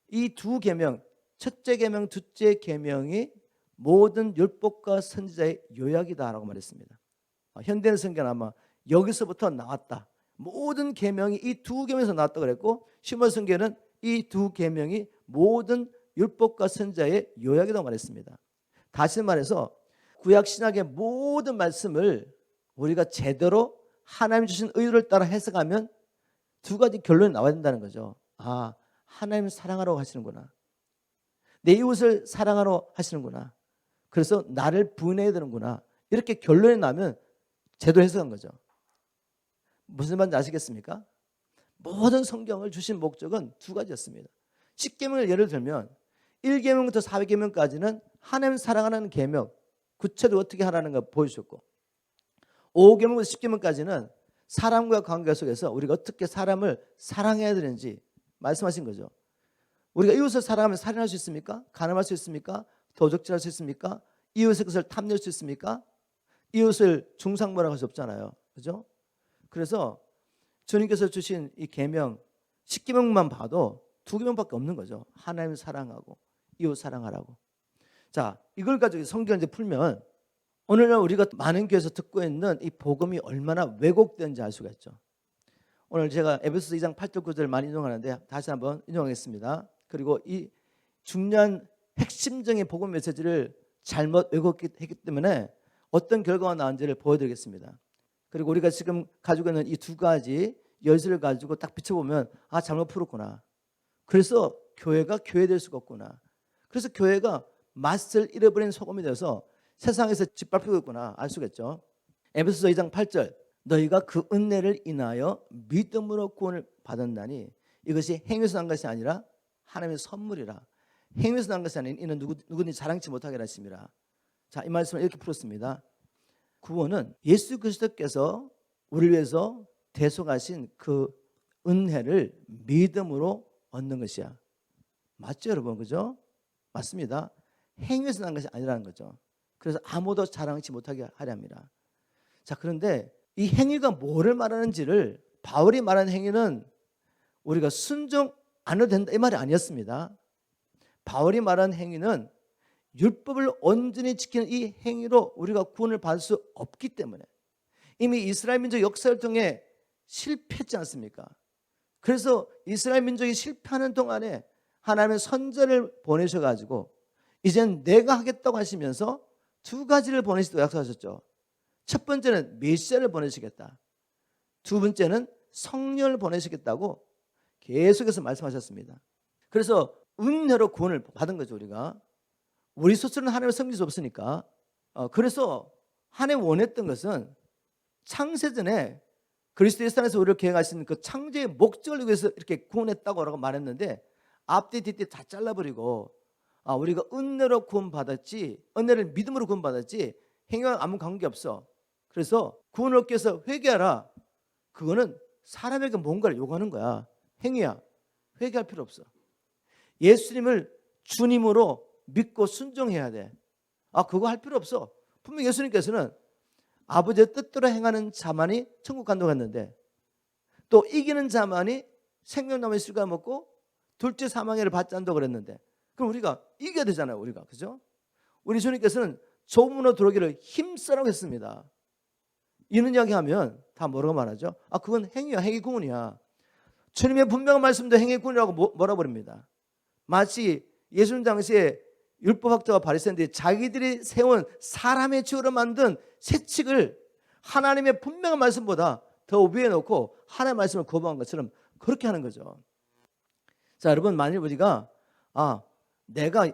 이 두 계명, 첫째 계명, 둘째 계명이 모든 율법과 선지자의 요약이다 라고 말했습니다. 현대의 성경은 아마 여기서부터 나왔다, 모든 계명이 이 두 계명에서 나왔다고 그랬고, 신약 성경은 이 두 계명이 모든 율법과 선지자의 요약이라고 말했습니다. 다시 말해서 구약 신약의 모든 말씀을 우리가 제대로 하나님 주신 의도를 따라 해석하면 두 가지 결론이 나와야 된다는 거죠. 아, 하나님 사랑하라고 하시는구나, 내 이웃을 사랑하라고 하시는구나, 그래서 나를 부인해야 되는구나, 이렇게 결론이 나면 제대로 해석한 거죠. 무슨 말인지 아시겠습니까? 모든 성경을 주신 목적은 두 가지였습니다. 10계명을 예를 들면 1계명부터 4계명까지는 하나님 사랑하는 계명, 구체적으로 어떻게 하라는 걸 보여주셨고, 5계명부터 10계명까지는 사람과 관계 속에서 우리가 어떻게 사람을 사랑해야 되는지 말씀하신 거죠. 우리가 이웃을 사랑하면 살인할 수 있습니까? 간음할 수 있습니까? 도적질할 수 있습니까? 이웃의 것을 탐낼 수 있습니까? 이웃을 중상모라고 할 수 없잖아요. 그죠? 그래서 주님께서 주신 이 계명 10계명만 봐도 2계명밖에 없는 거죠. 하나님 사랑하고 이웃 사랑하라고. 자, 이걸 가지고 성경을 이제 풀면 오늘날 우리가 많은 교회에서 듣고 있는 이 복음이 얼마나 왜곡된지 알 수가 있죠. 오늘 제가 에베소서 2장 8절 9절을 많이 인용하는데 다시 한번 인용하겠습니다. 그리고 이 중요한 핵심적인 복음 메시지를 잘못 왜곡했기 때문에 어떤 결과가 나온지를 보여드리겠습니다. 그리고 우리가 지금 가지고 있는 이 두 가지 열쇠를 가지고 딱 비춰보면 아, 잘못 풀었구나. 그래서 교회가 교회될 수가 없구나. 그래서 교회가 맛을 잃어버린 소금이 되어서 세상에서 짓밟히고 있구나 알 수가 있죠. 에베소서 2장 8절, 너희가 그 은혜를 인하여 믿음으로 구원을 받았나니 이것이 행위에서 난 것이 아니라 하나님의 선물이라. 행위에서 난 것이 아닌 이는 누구든지 자랑치 못하게 하심이라. 자, 이 말씀을 이렇게 풀었습니다. 구원은 예수 그리스도께서 우리를 위해서 대속하신 그 은혜를 믿음으로 얻는 것이야. 맞죠, 여러분? 그죠? 맞습니다. 행위에서 난 것이 아니라는 거죠. 그래서 아무도 자랑치 못하게 하려 합니다. 자, 그런데 이 행위가 뭐를 말하는지를, 바울이 말하는 행위는 우리가 순종 안 해도 된다 이 말이 아니었습니다. 바울이 말하는 행위는 율법을 온전히 지키는 이 행위로 우리가 구원을 받을 수 없기 때문에 이미 이스라엘 민족 역사를 통해 실패했지 않습니까? 그래서 이스라엘 민족이 실패하는 동안에 하나님의 선자를 보내셔가지고 이젠 내가 하겠다고 하시면서 두 가지를 보내시다고 약속하셨죠. 첫 번째는 메시아를 보내시겠다, 두 번째는 성령을 보내시겠다고 계속해서 말씀하셨습니다. 그래서 은혜로 구원을 받은 거죠. 우리가 우리 스스로는 하나님을 섬길 수 없으니까. 그래서 하나님 원했던 것은 창세전에 그리스도의 산에서 우리를 계획하신 그 창조의 목적을 위해서 이렇게 구원했다고 말했는데 앞뒤 뒤뒤 다 잘라버리고 우리가 은혜로 구원받았지, 은혜를 믿음으로 구원받았지 행위와 아무 관계없어. 그래서 구원을 얻기 위해서 회개하라. 그거는 사람에게 뭔가를 요구하는 거야. 행위야. 회개할 필요 없어. 예수님을 주님으로 믿고 순종해야 돼. 그거 할 필요 없어. 분명 예수님께서는 아버지의 뜻대로 행하는 자만이 천국 간다고 했는데 또 이기는 자만이 생명나무의 실과 먹고 둘째 사망해를 받지 않는다고 그랬는데 그럼 우리가 이겨야 되잖아요. 우리가. 그죠? 우리 주님께서는 좁은 들어오기를 힘쓰라고 했습니다. 이런 이야기하면 다 뭐라고 말하죠? 그건 행위야. 행위구원이야. 주님의 분명한 말씀도 행위구원이라고 몰아버립니다. 마치 예수님 당시에 율법학자와 바리새인들이 자기들이 세운 사람의 치유로 만든 세칙을 하나님의 분명한 말씀보다 더 위에 놓고 하나님의 말씀을 거부한 것처럼 그렇게 하는 거죠. 자, 여러분, 만일 우리가 내가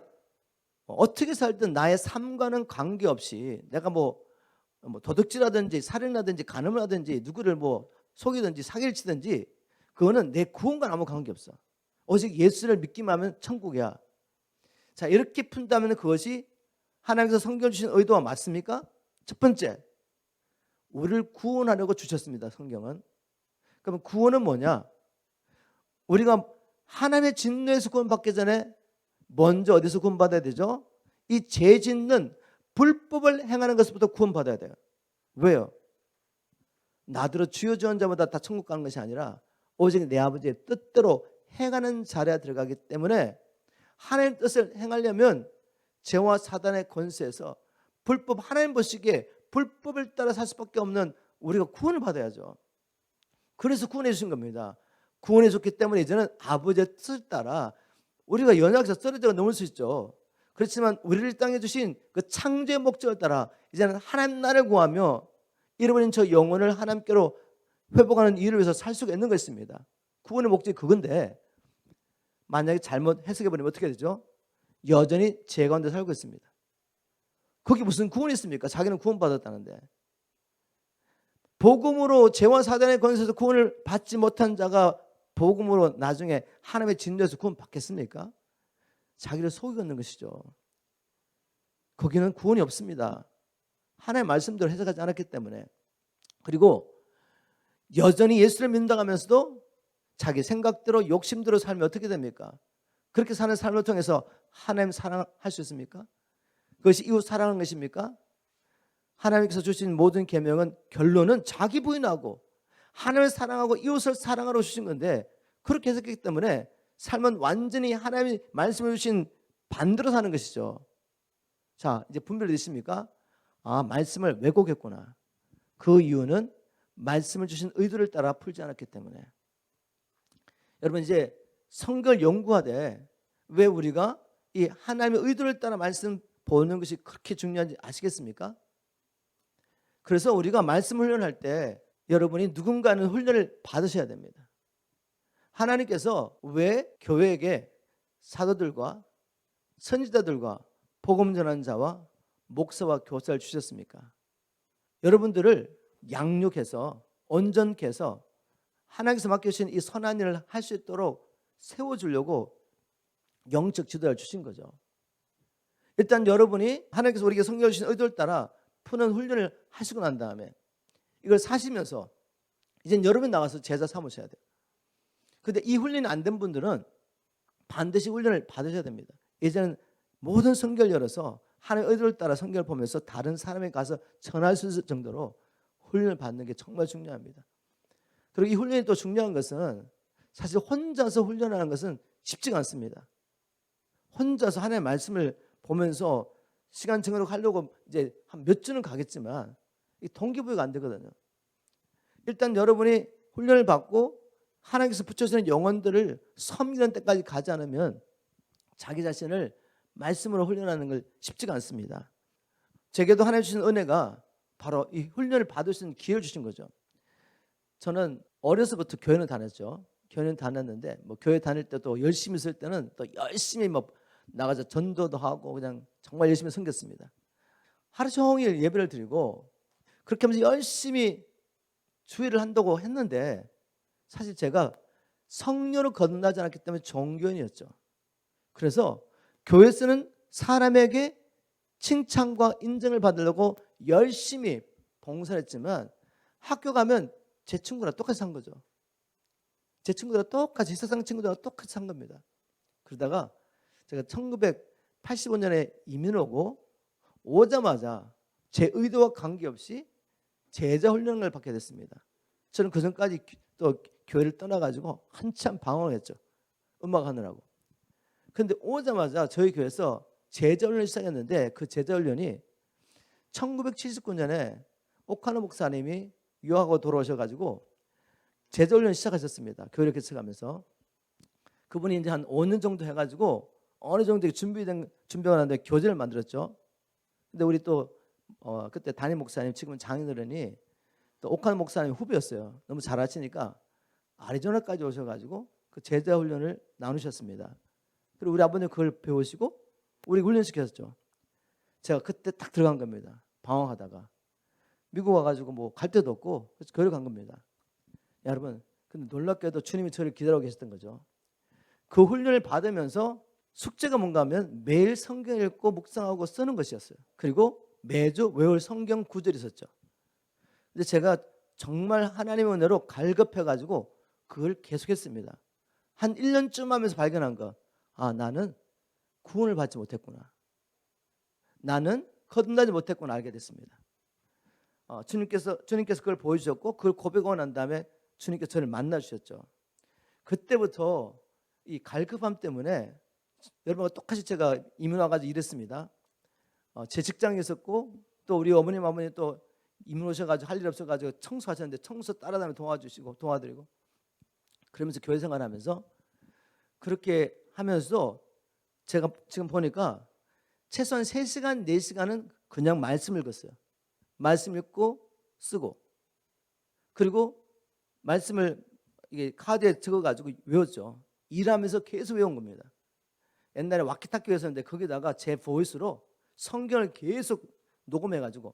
어떻게 살든 나의 삶과는 관계없이 내가 뭐 도둑질하든지 살인하든지 간음을 하든지 누구를 속이든지 사기를 치든지 그거는 내 구원과 아무 관계없어. 오직 예수를 믿기만 하면 천국이야. 자, 이렇게 푼다면 그것이 하나님께서 성경을 주신 의도와 맞습니까? 첫 번째, 우리를 구원하려고 주셨습니다. 성경은. 그러면 구원은 뭐냐? 우리가 하나님의 진노에서 구원받기 전에 먼저 어디서 구원받아야 되죠? 이 죄 짓는 불법을 행하는 것부터 구원받아야 돼요. 왜요? 나더러 주여 주한 자마다 다 천국 가는 것이 아니라 오직 내 아버지의 뜻대로 행하는 자리에 들어가기 때문에 하나님의 뜻을 행하려면 죄와 사단의 권세에서 불법, 하나님 보시기에 불법을 따라 살 수밖에 없는 우리가 구원을 받아야죠. 그래서 구원해 주신 겁니다. 구원해 줬기 때문에 이제는 아버지의 뜻을 따라 우리가 연약해서 쓰러져 넘을 수 있죠. 그렇지만 우리를 땅에 주신 그 창조의 목적을 따라 이제는 하나님 나라를 구하며 잃어버린 저 영혼을 하나님께로 회복하는 일을 위해서 살 수가 있는 것입니다. 구원의 목적이 그건데 만약에 잘못 해석해버리면 어떻게 되죠? 여전히 죄 가운데 살고 있습니다. 거기 무슨 구원이 있습니까? 자기는 구원받았다는데. 복음으로 죄와 사단의 권세에서 구원을 받지 못한 자가 복음으로 나중에 하나님의 진노에서 구원 받겠습니까? 자기를 속이고 있는 것이죠. 거기는 구원이 없습니다. 하나님의 말씀대로 해석하지 않았기 때문에. 그리고 여전히 예수를 믿는다고 하면서도 자기 생각대로 욕심대로 살면 어떻게 됩니까? 그렇게 사는 삶을 통해서 하나님 사랑할 수 있습니까? 그것이 이웃 사랑하는 것입니까? 하나님께서 주신 모든 계명은 결론은 자기 부인하고 하나님을 사랑하고 이웃을 사랑하러 주신 건데 그렇게 해석했기 때문에 삶은 완전히 하나님이 말씀해 주신 반대로 사는 것이죠. 자, 이제 분별이 되십니까? 말씀을 왜곡했구나. 그 이유는 말씀을 주신 의도를 따라 풀지 않았기 때문에. 여러분, 이제 성경을 연구하되 왜 우리가 이 하나님의 의도를 따라 말씀 보는 것이 그렇게 중요한지 아시겠습니까? 그래서 우리가 말씀 훈련할 때 여러분이 누군가는 훈련을 받으셔야 됩니다. 하나님께서 왜 교회에게 사도들과 선지자들과 복음 전하는 자와 목사와 교사를 주셨습니까? 여러분들을 양육해서 온전케 해서 하나님께서 맡겨주신 이 선한 일을 할 수 있도록 세워주려고 영적 지도를 주신 거죠. 일단 여러분이 하나님께서 우리에게 성경을 주신 의도를 따라 푸는 훈련을 하시고 난 다음에 이걸 사시면서 이제 여러분이 나가서 제자 삼으셔야 돼요. 그런데 이 훈련이 안 된 분들은 반드시 훈련을 받으셔야 됩니다. 이제는 모든 성경을 열어서 하나님의 의도를 따라 성경을 보면서 다른 사람에게 가서 전할 수 있을 정도로 훈련을 받는 게 정말 중요합니다. 그리고 이 훈련이 또 중요한 것은 사실 혼자서 훈련하는 것은 쉽지가 않습니다. 혼자서 하나님의 말씀을 보면서 시간 정해놓고 하려고 이제 한 몇 주는 가겠지만 이 동기부여가 안 되거든요. 일단 여러분이 훈련을 받고 하나님께서 붙여주는 영혼들을 섬기는 때까지 가지 않으면 자기 자신을 말씀으로 훈련하는 걸 쉽지가 않습니다. 제게도 하나님 주신 은혜가 바로 이 훈련을 받을 수 있는 기회를 주신 거죠. 저는 어려서부터 교회는 다녔죠. 교회는 다녔는데 뭐 교회 다닐 때도 열심히 있을 때는 또 열심히 뭐 나가서 전도도 하고 그냥 정말 열심히 섬겼습니다. 하루 종일 예배를 드리고 그렇게 하면서 열심히 주의를 한다고 했는데 사실 제가 성령으로 거듭나지 않았기 때문에 종교인이었죠. 그래서 교회에서는 사람에게 칭찬과 인정을 받으려고 열심히 봉사를 했지만 학교 가면 제 친구랑 똑같이 산 거죠. 제 친구들과 똑같이 세상 친구들과 똑같이 산 겁니다. 그러다가 제가 1985년에 이민을 오자마자 제 의도와 관계없이 제자 훈련을 받게 됐습니다. 저는 그 전까지 또 교회를 떠나가지고 한참 방황했죠. 음악 하느라고. 그런데 오자마자 저희 교회에서 제자 훈련을 시작했는데 그 제자 훈련이 1979년에 오카노 목사님이 유학하고 돌아오셔가지고 제자 훈련을 시작하셨습니다. 교회를 개척하면서. 그분이 이제 한 5년 정도 해가지고 어느 정도 준비가 나는데 교재를 만들었죠. 근데 우리 또 그때 담임 목사님, 지금은 장인어른이 또 오카노 목사님 후배였어요. 너무 잘하시니까 아리조나까지 오셔가지고 그 제자 훈련을 나누셨습니다. 그리고 우리 아버님 그걸 배우시고 우리 훈련시켰죠. 제가 그때 딱 들어간 겁니다. 방황하다가 미국 와가지고 뭐 갈 데도 없고 그래서 교회를 간 겁니다. 여러분, 근데 놀랍게도 주님이 저를 기다리고 계셨던 거죠. 그 훈련을 받으면서 숙제가 뭔가 하면 매일 성경 읽고 묵상하고 쓰는 것이었어요. 그리고 매주 외울 성경 구절이 있었죠. 근데 제가 정말 하나님의 은혜로 갈급해가지고 그걸 계속했습니다. 한 1년쯤 하면서 발견한 거. 아, 나는 구원을 받지 못했구나. 나는 거듭나지 못했구나 알게 됐습니다. 주님께서 그걸 보여주셨고 그걸 고백하고 난 다음에 주님께서 저를 만나주셨죠. 그때부터 이 갈급함 때문에 여러분과 똑같이 제가 이민 와가지고 일했습니다. 제 직장에 있었고 또 우리 어머님 아버님 또 이민 오셔가지고 할 일 없어가지고 청소하셨는데 청소 따라다니며 도와주시고 도와드리고 그러면서 교회 생활하면서 그렇게 하면서 제가 지금 보니까 최소한 3시간, 4시간은 그냥 말씀 읽었어요. 말씀 읽고 쓰고 그리고 말씀을 이게 카드에 적어가지고 외웠죠. 일하면서 계속 외운 겁니다. 옛날에 와키타키 회사인데 거기다가 제 보이스로 성경을 계속 녹음해가지고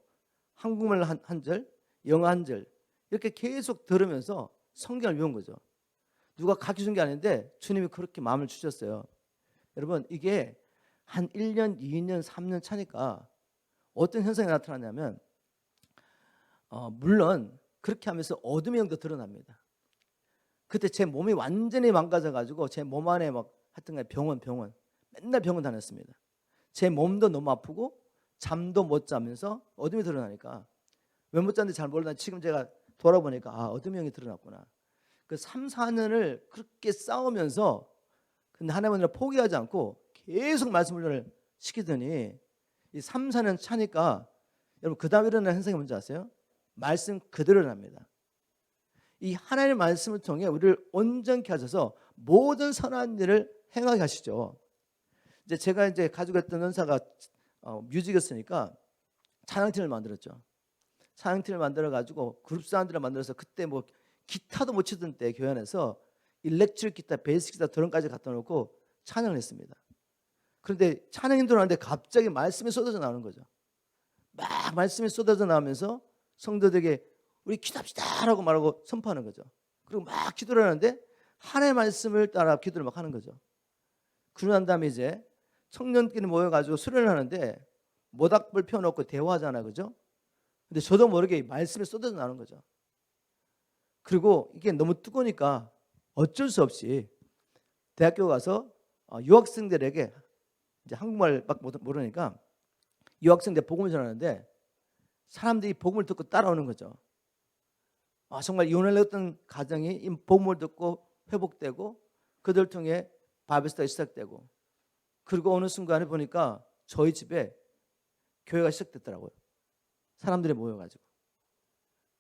한국말 한 절, 영어 한 절 이렇게 계속 들으면서 성경을 외운 거죠. 누가 가르쳐준 게 아닌데 주님이 그렇게 마음을 주셨어요. 여러분 이게 한 1년, 2년, 3년 차니까 어떤 현상이 나타나냐면 물론 그렇게 하면서 어둠의 영도 드러납니다. 그때 제 몸이 완전히 망가져가지고 제 몸 안에 막 하여튼 병원 맨날 병원 다녔습니다. 제 몸도 너무 아프고 잠도 못 자면서 어둠이 드러나니까 왜 못 잤는지 잘 모르는데 지금 제가 돌아보니까 아 어둠의 영이 드러났구나. 그 3, 4년을 그렇게 싸우면서 근데 하나님은 포기하지 않고 계속 말씀 훈련을 시키더니 이 3, 4년 차니까 여러분 그 다음에 일어나는 현상이 뭔지 아세요? 말씀 그대로 납니다. 이 하나님의 말씀을 통해 우리를 온전케 하셔서 모든 선한 일을 행하게 하시죠. 이제 제가 이제 가지고 있던 은사가 뮤직이었으니까 찬양팀을 만들었죠. 찬양팀을 만들어 가지고 그룹 사운드를 만들어서 그때 뭐 기타도 못 치던 때 교회 안에서 일렉트릭 기타, 베이스 기타, 드럼까지 갖다 놓고 찬양을 했습니다. 그런데 찬양이 들어왔는데 갑자기 말씀이 쏟아져 나오는 거죠. 막 말씀이 쏟아져 나오면서 성도들에게 우리 기도합시다라고 말하고 선포하는 거죠. 그리고 막 기도를 하는데 하나님의 말씀을 따라 기도를 막 하는 거죠. 그러고 난 다음에 이제 청년끼리 모여가지고 수련을 하는데 모닥불 펴놓고 대화하잖아요, 그죠? 근데 저도 모르게 말씀이 쏟아져 나오는 거죠. 그리고 이게 너무 뜨거우니까 어쩔 수 없이 대학교 가서 유학생들에게 이제 한국말밖에 모르니까 유학생들 복음을 전하는데 사람들이 복음을 듣고 따라오는 거죠. 정말 이혼했던 가정이 이 복음을 듣고 회복되고 그들 통해 바이블스터디가 시작되고 그리고 어느 순간에 보니까 저희 집에 교회가 시작됐더라고요. 사람들이 모여가지고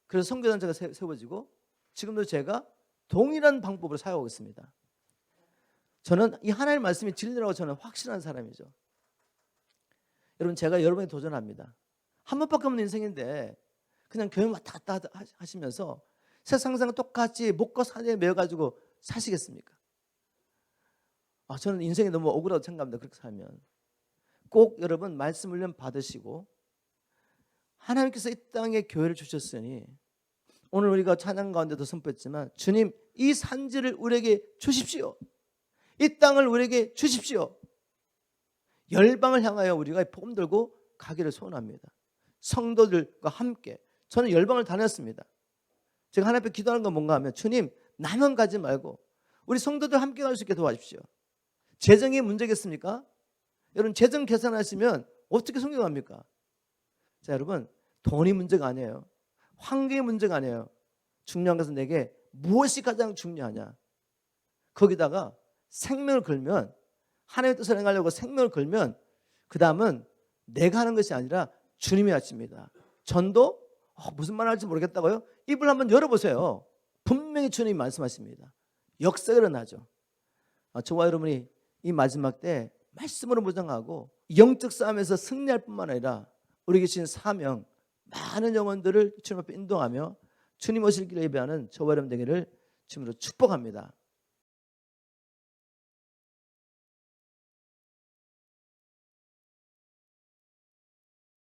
그래서 선교단체가 세워지고 지금도 제가 동일한 방법으로 사용하고 있습니다. 저는 이 하나님의 말씀이 진리라고 저는 확신한 사람이죠. 여러분 제가 여러분에 도전합니다. 한 번밖에 없는 인생인데 그냥 교회 왔다 갔다 하시면서 세상상 똑같이 목과 사지에 매여가지고 사시겠습니까? 저는 인생이 너무 억울하다고 생각합니다. 그렇게 살면. 꼭 여러분 말씀 훈련 받으시고 하나님께서 이 땅에 교회를 주셨으니 오늘 우리가 찬양 가운데도 선포했지만 주님 이 산지를 우리에게 주십시오. 이 땅을 우리에게 주십시오. 열방을 향하여 우리가 복음 들고 가기를 소원합니다. 성도들과 함께. 저는 열방을 다녔습니다. 제가 하나님 앞에 기도하는 건 뭔가 하면 주님 나만 가지 말고 우리 성도들 함께 갈 수 있게 도와주십시오. 재정이 문제겠습니까? 여러분 재정 계산하시면 어떻게 성경합니까? 자 여러분 돈이 문제가 아니에요. 환경이 문제가 아니에요. 중요한 것은 내게 무엇이 가장 중요하냐. 거기다가 생명을 걸면 하나님의 뜻을 행하려고 생명을 걸면 그 다음은 내가 하는 것이 아니라 주님이 하십니다. 전도? 무슨 말 할지 모르겠다고요? 입을 한번 열어보세요. 분명히 주님이 말씀하십니다. 역사가 일어나죠. 저와 여러분이 이 마지막 때 말씀으로 무장하고 영적 싸움에서 승리할 뿐만 아니라 우리에게 주신 사명 많은 영혼들을 주님 앞에 인도하며 주님 오실 길을 예배하는 저와 여러분 되기를 주님으로 축복합니다.